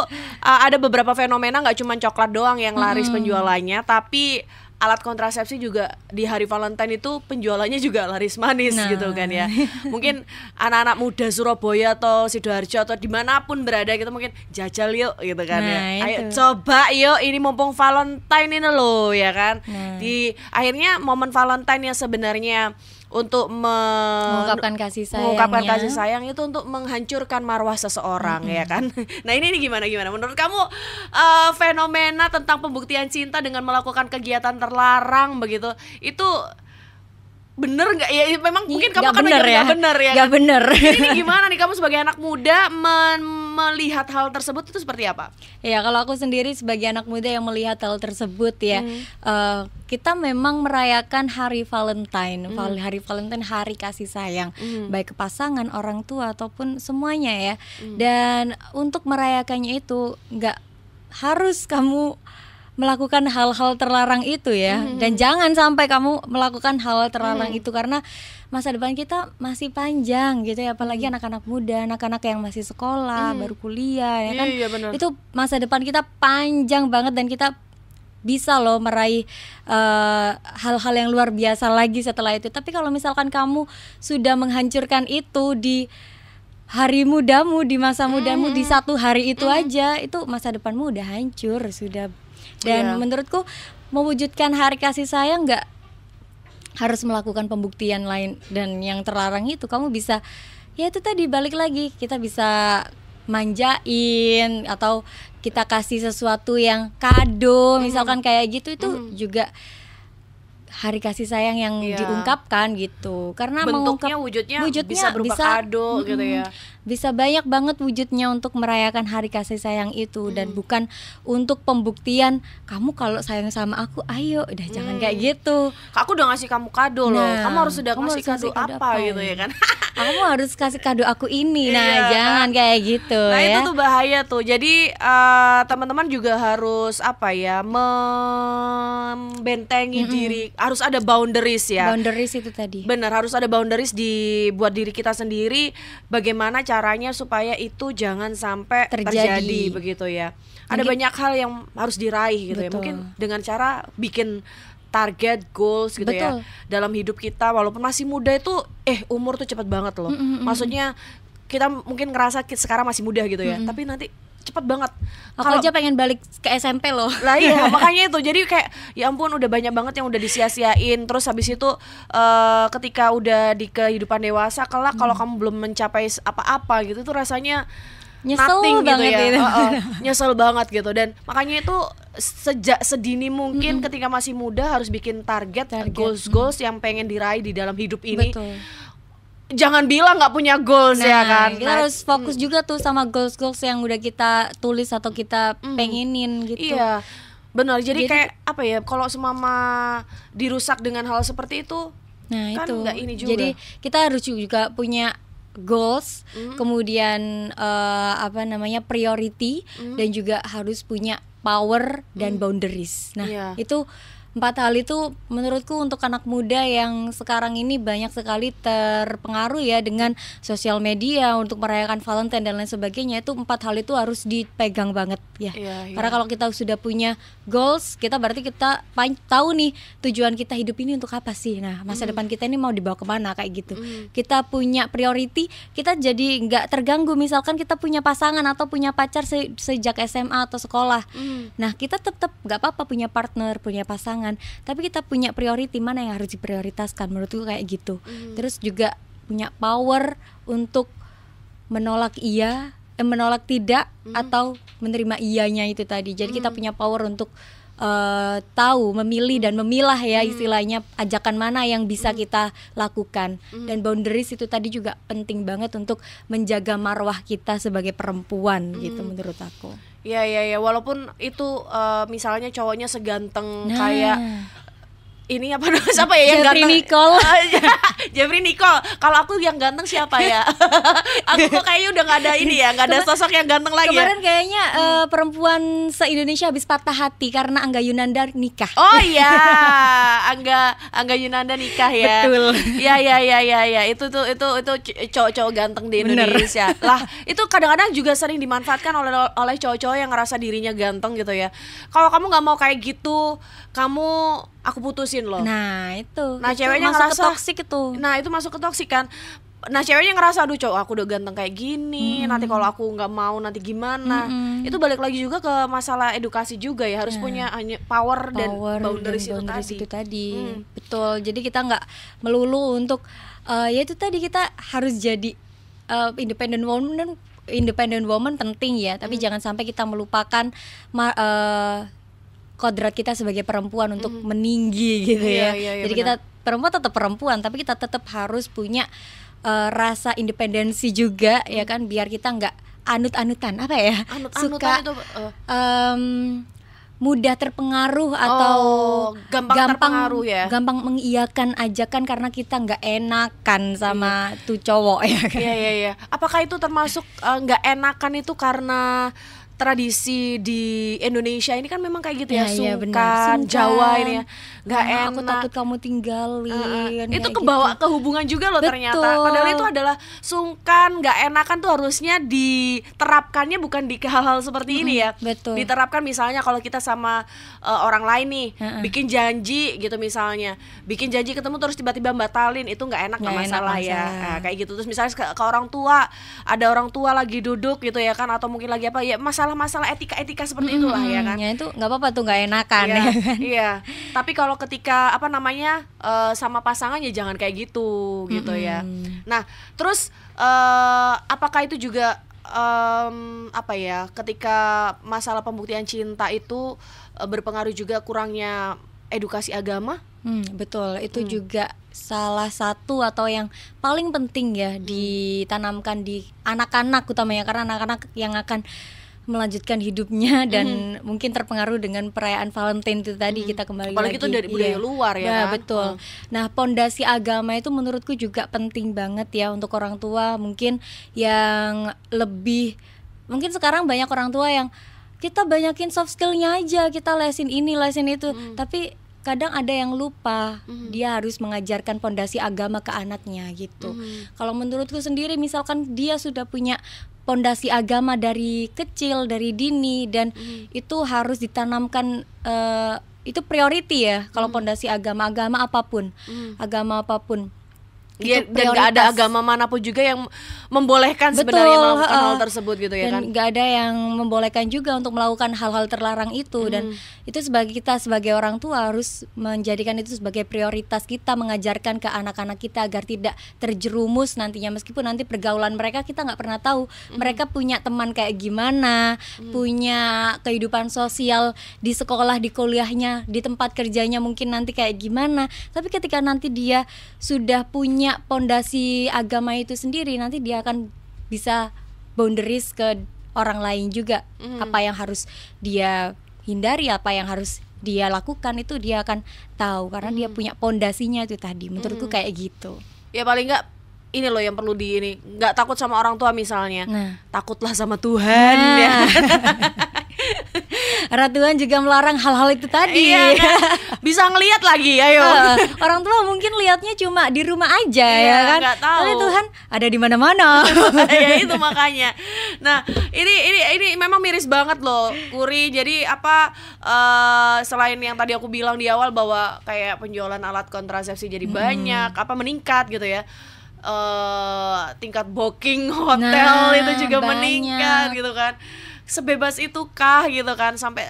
S1: ada beberapa fenomena, nggak cuma coklat doang yang laris penjualannya, tapi alat kontrasepsi juga di hari Valentine itu penjualannya juga laris manis gitu kan ya. Mungkin anak-anak muda Surabaya atau Sidoarjo atau dimanapun berada gitu mungkin jajal yuk gitu kan ya. Ayo coba yuk, ini mumpung Valentine ini loh ya kan. Di akhirnya momen Valentine yang sebenarnya untuk
S2: mengungkapkan kasih sayang
S1: itu untuk menghancurkan marwah seseorang ya kan. Nah ini gimana menurut kamu fenomena tentang pembuktian cinta dengan melakukan kegiatan terlarang begitu itu bener nggak ya? Memang mungkin kamu kan
S2: bener ya,
S1: kan?
S2: Bener.
S1: Ini gimana nih kamu sebagai anak muda melihat hal tersebut itu seperti apa?
S2: Ya kalau aku sendiri sebagai anak muda yang melihat hal tersebut ya, kita memang merayakan hari Valentine, hari Valentine, hari kasih sayang, baik ke pasangan, orang tua ataupun semuanya ya. Dan untuk merayakannya itu nggak harus kamu melakukan hal-hal terlarang itu ya, dan jangan sampai kamu melakukan hal terlarang itu karena masa depan kita masih panjang gitu ya, apalagi anak-anak muda, anak-anak yang masih sekolah, baru kuliah ya kan. Itu masa depan kita panjang banget dan kita bisa loh meraih hal-hal yang luar biasa lagi setelah itu. Tapi kalau misalkan kamu sudah menghancurkan itu di hari mudamu, di masa mudamu, di satu hari itu aja, itu masa depanmu udah hancur sudah. Dan menurutku mewujudkan hari kasih sayang nggak harus melakukan pembuktian lain dan yang terlarang itu. Kamu bisa, ya itu tadi balik lagi, kita bisa manjain atau kita kasih sesuatu yang kado, misalkan kayak gitu, itu juga hari kasih sayang yang diungkapkan gitu. Karena
S1: bentuknya wujudnya bisa berupa kado gitu ya.
S2: Bisa banyak banget wujudnya untuk merayakan hari kasih sayang itu dan bukan untuk pembuktian kamu kalau sayang sama aku, ayo udah jangan kayak gitu.
S1: Aku udah ngasih kamu kado loh. Kamu harus ngasih kado apa gitu ya kan.
S2: Kamu harus kasih kado aku ini. Nah, jangan kayak gitu
S1: nah,
S2: ya.
S1: Nah, itu tuh bahaya tuh. Jadi teman-teman juga harus apa ya? Membentengi diri. Harus ada boundaries ya.
S2: Boundaries itu tadi.
S1: Benar, harus ada boundaries buat diri kita sendiri. Bagaimana caranya supaya itu jangan sampai terjadi begitu ya. Ada banyak hal yang harus diraih gitu ya. Mungkin dengan cara bikin target, goals gitu ya dalam hidup kita. Walaupun masih muda itu umur tuh cepet banget loh. Maksudnya kita mungkin ngerasa sekarang masih muda gitu ya, tapi nanti cepet banget.
S2: Aku aja pengen balik ke SMP loh.
S1: Lah iya, makanya itu. Jadi kayak ya ampun udah banyak banget yang udah disia-siain. Terus habis itu ketika udah di kehidupan dewasa kelak kalau kamu belum mencapai apa-apa gitu tuh rasanya
S2: nyesel banget
S1: gitu ya. Nyesel banget gitu. Dan makanya itu sejak sedini mungkin ketika masih muda harus bikin target. Goals yang pengen diraih di dalam hidup ini.
S2: Betul.
S1: Jangan bilang nggak punya goals ya kan.
S2: Kita harus fokus juga tuh sama goals yang udah kita tulis atau kita pengenin gitu.
S1: Iya, benar. Jadi kayak apa ya? Kalau semama dirusak dengan hal seperti itu, kan nggak ini juga.
S2: Jadi kita harus juga punya goals, kemudian priority, dan juga harus punya power dan boundaries. Nah, itu 4 hal itu menurutku untuk anak muda yang sekarang ini banyak sekali terpengaruh ya dengan sosial media untuk merayakan Valentine dan lain sebagainya. Itu 4 hal itu harus dipegang banget ya. Karena kalau kita sudah punya goals, kita berarti kita tahu nih tujuan kita hidup ini untuk apa sih. Nah, masa depan kita ini mau dibawa kemana kayak gitu. Kita punya priority, kita jadi nggak terganggu. Misalkan kita punya pasangan atau punya pacar sejak SMA atau sekolah. Nah, kita tetap nggak apa-apa punya partner, punya pasangan, tapi kita punya priority mana yang harus diprioritaskan. Menurutku kayak gitu. Terus juga punya power untuk menolak tidak atau menerima iyanya itu tadi. Jadi kita punya power untuk tahu, memilih dan memilah ya istilahnya ajakan mana yang bisa kita lakukan. Dan boundaries itu tadi juga penting banget untuk menjaga marwah kita sebagai perempuan gitu menurut aku.
S1: Ya, walaupun itu misalnya cowoknya seganteng kayak ini apa namanya siapa ya yang
S2: Jeffrey
S1: ganteng?
S2: Nicole.
S1: Jeffrey Nicole. Kalau aku yang ganteng siapa ya? Aku kok kayaknya udah nggak ada ini ya, nggak ada sosok yang ganteng lagi.
S2: Kemarin kayaknya perempuan se-Indonesia habis patah hati karena Angga Yunanda nikah.
S1: Oh iya, Angga Yunanda nikah ya.
S2: Betul.
S1: Ya. Itu cowok-cowok ganteng di Indonesia. Lah, itu kadang-kadang juga sering dimanfaatkan oleh cowok-cowok yang ngerasa dirinya ganteng gitu ya. Kalau kamu nggak mau kayak gitu, aku putusin loh.
S2: Nah, itu.
S1: Nah,
S2: Itu
S1: ceweknya
S2: masuk ke
S1: ngerasa
S2: toksik itu.
S1: Nah, itu masuk ke toksik kan. Nah, ceweknya ngerasa aduh cowok aku udah ganteng kayak gini, nanti kalau aku nggak mau nanti gimana. Itu balik lagi juga ke masalah edukasi juga ya, harus punya power dan boundaries itu tadi.
S2: Betul. Jadi kita nggak melulu untuk ya itu tadi, kita harus jadi independent woman penting ya, tapi jangan sampai kita melupakan kodrat kita sebagai perempuan untuk meninggi gitu ya. Jadi
S1: benar.
S2: kita perempuan tetap perempuan, tapi kita tetap harus punya rasa independensi juga ya kan, biar kita nggak anut-anutan apa ya, suka
S1: itu
S2: mudah terpengaruh atau
S1: gampang terpengaruh ya.
S2: gampang mengiyakan ajakan karena kita nggak enakan sama tuh cowok ya kan.
S1: Iya. Apakah itu termasuk nggak enakan itu karena tradisi di Indonesia ini kan memang kayak gitu ya, sungkan, Jawa ini ya, nggak enak.
S2: Aku takut kamu tinggalin.
S1: Itu
S2: kayak
S1: kebawa
S2: gitu.
S1: ke hubungan juga loh.
S2: Betul.
S1: Ternyata. Padahal itu adalah sungkan, nggak enakan tuh harusnya diterapkannya bukan di hal-hal seperti ini ya.
S2: Betul.
S1: Diterapkan misalnya kalau kita sama orang lain nih, bikin janji gitu misalnya, bikin janji ketemu terus tiba-tiba batalin, itu nggak enak, nggak masalah ya. Nah, kayak gitu. Terus misalnya ke orang tua, ada orang tua lagi duduk gitu ya kan, atau mungkin lagi apa ya, masalah etika seperti itulah ya kan.
S2: Ya itu nggak apa-apa tuh, nggak enakan
S1: Iya,
S2: ya kan.
S1: iya. Tapi kalau ketika sama pasangan ya jangan kayak gitu ya. Nah, terus apakah itu juga ketika masalah pembuktian cinta itu berpengaruh juga kurangnya edukasi agama?
S2: Betul, itu juga salah satu atau yang paling penting ya ditanamkan di anak-anak utamanya, karena anak-anak yang akan melanjutkan hidupnya dan mungkin terpengaruh dengan perayaan Valentine itu tadi. Kita kembali
S1: apalagi
S2: lagi
S1: itu dari budaya luar ya kan?
S2: Betul. Nah, pondasi agama itu menurutku juga penting banget ya untuk orang tua mungkin yang lebih, mungkin sekarang banyak orang tua yang kita banyakin soft skillnya aja, kita lesin ini lesin itu, tapi kadang ada yang lupa dia harus mengajarkan pondasi agama ke anaknya gitu. Kalau menurutku sendiri, misalkan dia sudah punya pondasi agama dari kecil, dari dini, dan itu harus ditanamkan, itu priority ya. Kalau pondasi agama apapun,
S1: Ya, dan nggak ada agama manapun juga yang membolehkan sebenarnya melakukan hal tersebut gitu ya kan?
S2: Dan nggak ada yang membolehkan juga untuk melakukan hal-hal terlarang itu. Dan itu sebagai orang tua harus menjadikan itu sebagai prioritas kita, mengajarkan ke anak-anak kita agar tidak terjerumus nantinya, meskipun nanti pergaulan mereka kita nggak pernah tahu mereka punya teman kayak gimana, punya kehidupan sosial di sekolah, di kuliahnya, di tempat kerjanya mungkin nanti kayak gimana. Tapi ketika nanti dia sudah punya pondasi agama itu sendiri, nanti dia akan bisa boundaries ke orang lain juga. Apa yang harus dia hindari, apa yang harus dia lakukan, itu dia akan tahu karena dia punya pondasinya itu tadi. Menurutku kayak gitu.
S1: Ya paling nggak ini loh yang perlu nggak takut sama orang tua misalnya, takutlah sama Tuhan ya.
S2: Karena Tuhan juga melarang hal-hal itu tadi.
S1: Iya kan? Bisa ngelihat lagi, ayo.
S2: Orang tua mungkin lihatnya cuma di rumah aja ya kan.
S1: Nggak tahu.
S2: Tapi Tuhan ada di mana-mana.
S1: Ya itu makanya. Nah, ini memang miris banget loh, Puri. Jadi selain yang tadi aku bilang di awal bahwa kayak penjualan alat kontrasepsi jadi banyak, meningkat gitu ya. Tingkat booking hotel itu juga meningkat gitu kan. Sebebas itu kah gitu kan, sampai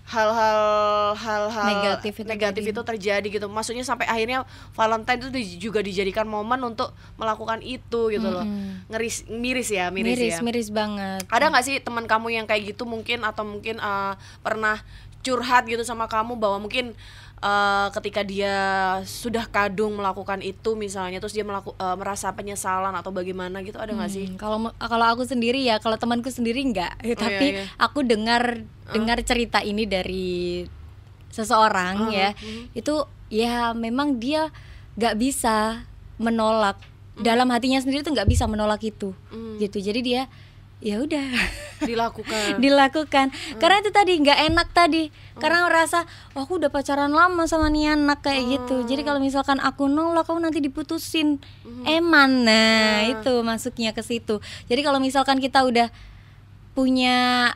S1: hal-hal negatif itu terjadi gitu. Maksudnya sampai akhirnya Valentine itu juga dijadikan momen untuk melakukan itu gitu loh. Miris
S2: banget.
S1: Ada nggak sih teman kamu yang kayak gitu mungkin, atau mungkin pernah curhat gitu sama kamu bahwa mungkin ketika dia sudah kadung melakukan itu misalnya, terus dia merasa penyesalan atau bagaimana gitu, ada nggak sih?
S2: Kalau aku sendiri ya, kalau temanku sendiri enggak, tapi aku dengar cerita ini dari seseorang ya, itu ya memang dia nggak bisa menolak, dalam hatinya sendiri tuh nggak bisa menolak itu gitu. Jadi dia ya udah
S1: dilakukan.
S2: Karena itu tadi nggak enak tadi, karena ngerasa oh, aku udah pacaran lama sama nih anak kayak gitu. Jadi kalau misalkan aku nolak, kamu nanti diputusin. Nah itu masuknya ke situ. Jadi kalau misalkan kita udah punya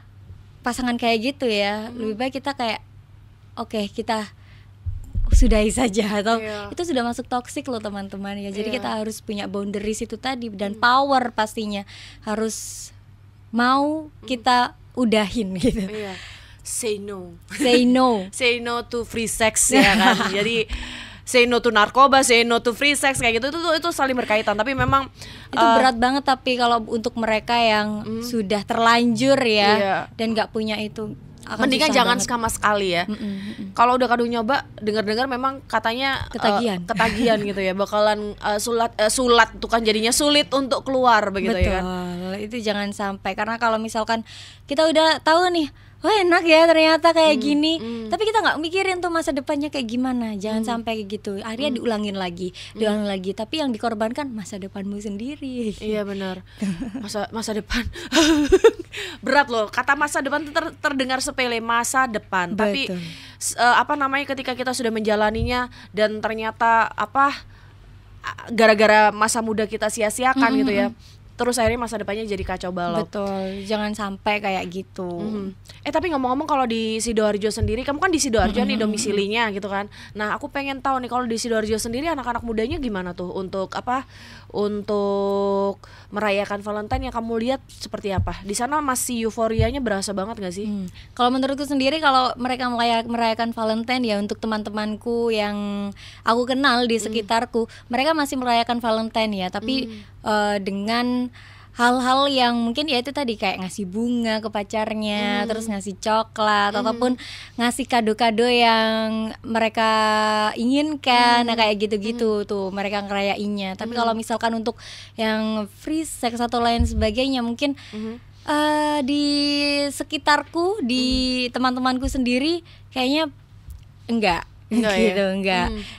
S2: pasangan kayak gitu ya, lebih baik kita kayak oke, kita sudahi saja, atau itu sudah masuk toksik loh teman-teman ya. Jadi kita harus punya boundaries itu tadi, dan power pastinya harus mau kita udahin gitu.
S1: Say no say no to free sex ya kan. Jadi say no to narkoba, say no to free sex kayak gitu, itu saling berkaitan. Tapi memang
S2: itu berat banget, tapi kalau untuk mereka yang sudah terlanjur ya dan nggak punya itu,
S1: mendingan jangan sama sekali ya. Kalau udah kadung nyoba, dengar-dengar memang katanya ketagihan gitu ya, bakalan sulat tuh kan, jadinya sulit untuk keluar begitu.
S2: Betul,
S1: ya kan.
S2: Itu jangan sampai, karena kalau misalkan kita udah tahu nih, wah enak ya ternyata kayak gini, tapi kita nggak mikirin tuh masa depannya kayak gimana. Jangan sampai kayak gitu, akhirnya diulangin lagi. Tapi yang dikorbankan masa depanmu sendiri.
S1: Iya benar. Masa depan berat loh, kata masa depan itu terdengar sepele, masa depan. Tapi ketika kita sudah menjalaninya dan ternyata gara-gara masa muda kita sia-siakan gitu ya, terus akhirnya masa depannya jadi kacau balau.
S2: Betul, jangan sampai kayak gitu.
S1: Tapi ngomong-ngomong, kalau di Sidoarjo sendiri, kamu kan di Sidoarjo nih domisilinya gitu kan. Nah, aku pengen tahu nih, kalau di Sidoarjo sendiri anak-anak mudanya gimana tuh untuk untuk merayakan Valentine, yang kamu lihat seperti apa? Di sana masih euforianya berasa banget gak sih?
S2: Kalau menurutku sendiri, kalau mereka merayakan Valentine ya, untuk teman-temanku yang aku kenal di sekitarku, mereka masih merayakan Valentine ya, tapi dengan hal-hal yang mungkin ya itu tadi, kayak ngasih bunga ke pacarnya, terus ngasih coklat, ataupun ngasih kado-kado yang mereka inginkan. Nah kayak gitu-gitu tuh mereka ngerayainnya. Tapi kalau misalkan untuk yang free sex atau lain sebagainya, mungkin di sekitarku, di teman-temanku sendiri kayaknya enggak gitu.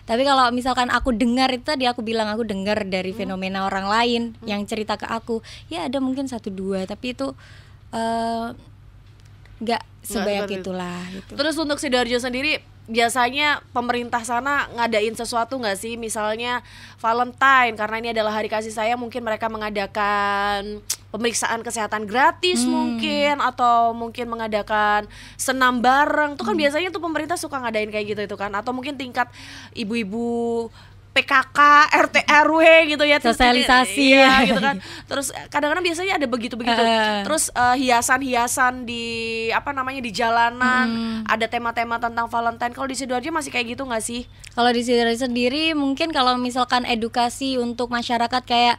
S2: Tapi kalau misalkan aku dengar, itu tadi aku bilang, aku dengar dari fenomena orang lain yang cerita ke aku, ya ada mungkin 1-2, tapi itu nggak sebanyak itulah gitu.
S1: Terus untuk Sidoarjo sendiri, biasanya pemerintah sana ngadain sesuatu nggak sih? Misalnya Valentine, karena ini adalah hari kasih sayang, mungkin mereka mengadakan pemeriksaan kesehatan gratis mungkin, atau mungkin mengadakan senam bareng. Itu kan biasanya tuh pemerintah suka ngadain kayak gitu itu kan, atau mungkin tingkat ibu-ibu PKK, RT RW gitu ya,
S2: sosialisasi
S1: ya gitu kan. Terus kadang-kadang biasanya ada begitu-begitu. Terus hiasan-hiasan di di jalanan, ada tema-tema tentang Valentine. Kalau di Sidoarjo masih kayak gitu nggak sih?
S2: Kalau di Sidoarjo sendiri, mungkin kalau misalkan edukasi untuk masyarakat, kayak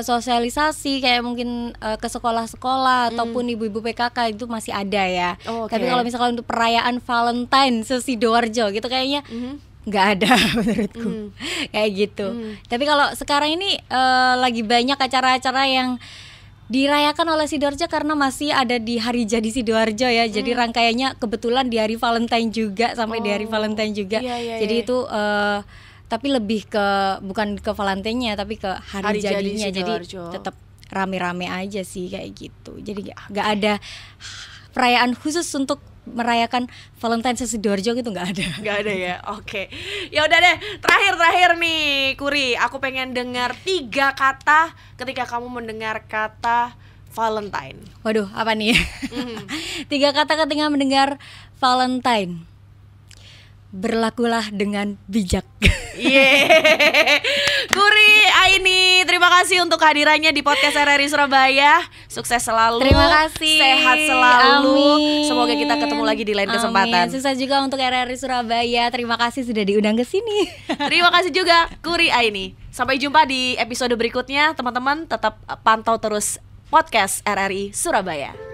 S2: sosialisasi, kayak mungkin ke sekolah-sekolah ataupun ibu-ibu PKK, itu masih ada ya. Tapi kalau misalkan untuk perayaan Valentine se-Sidoarjo gitu, kayaknya nggak ada menurutku. Kayak gitu. Tapi kalau sekarang ini lagi banyak acara-acara yang dirayakan oleh Sidoarjo, karena masih ada di hari jadi Sidoarjo ya. Jadi rangkaiannya kebetulan di hari Valentine juga, sampai di hari Valentine juga. Jadi itu tapi lebih ke, bukan ke Valentine-nya, tapi ke hari jadinya. Jadi tetap rame-rame aja sih kayak gitu. Jadi nggak ada perayaan khusus untuk merayakan Valentine se-Sidoarjo gitu, nggak ada
S1: ya. Oke. Ya udah deh, terakhir nih Kuri, aku pengen dengar 3 kata ketika kamu mendengar kata Valentine.
S2: Waduh, apa nih? 3 kata ketika mendengar Valentine. Berlakulah dengan bijak.
S1: Kuri Aini, terima kasih untuk kehadirannya di podcast RRI Surabaya. Sukses selalu.
S2: Terima kasih.
S1: Sehat selalu.
S2: Amin.
S1: Semoga kita ketemu lagi di lain kesempatan.
S2: Sukses juga untuk RRI Surabaya. Terima kasih sudah diundang ke sini.
S1: Terima kasih juga Kuri Aini. Sampai jumpa di episode berikutnya, teman-teman. Tetap pantau terus podcast RRI Surabaya.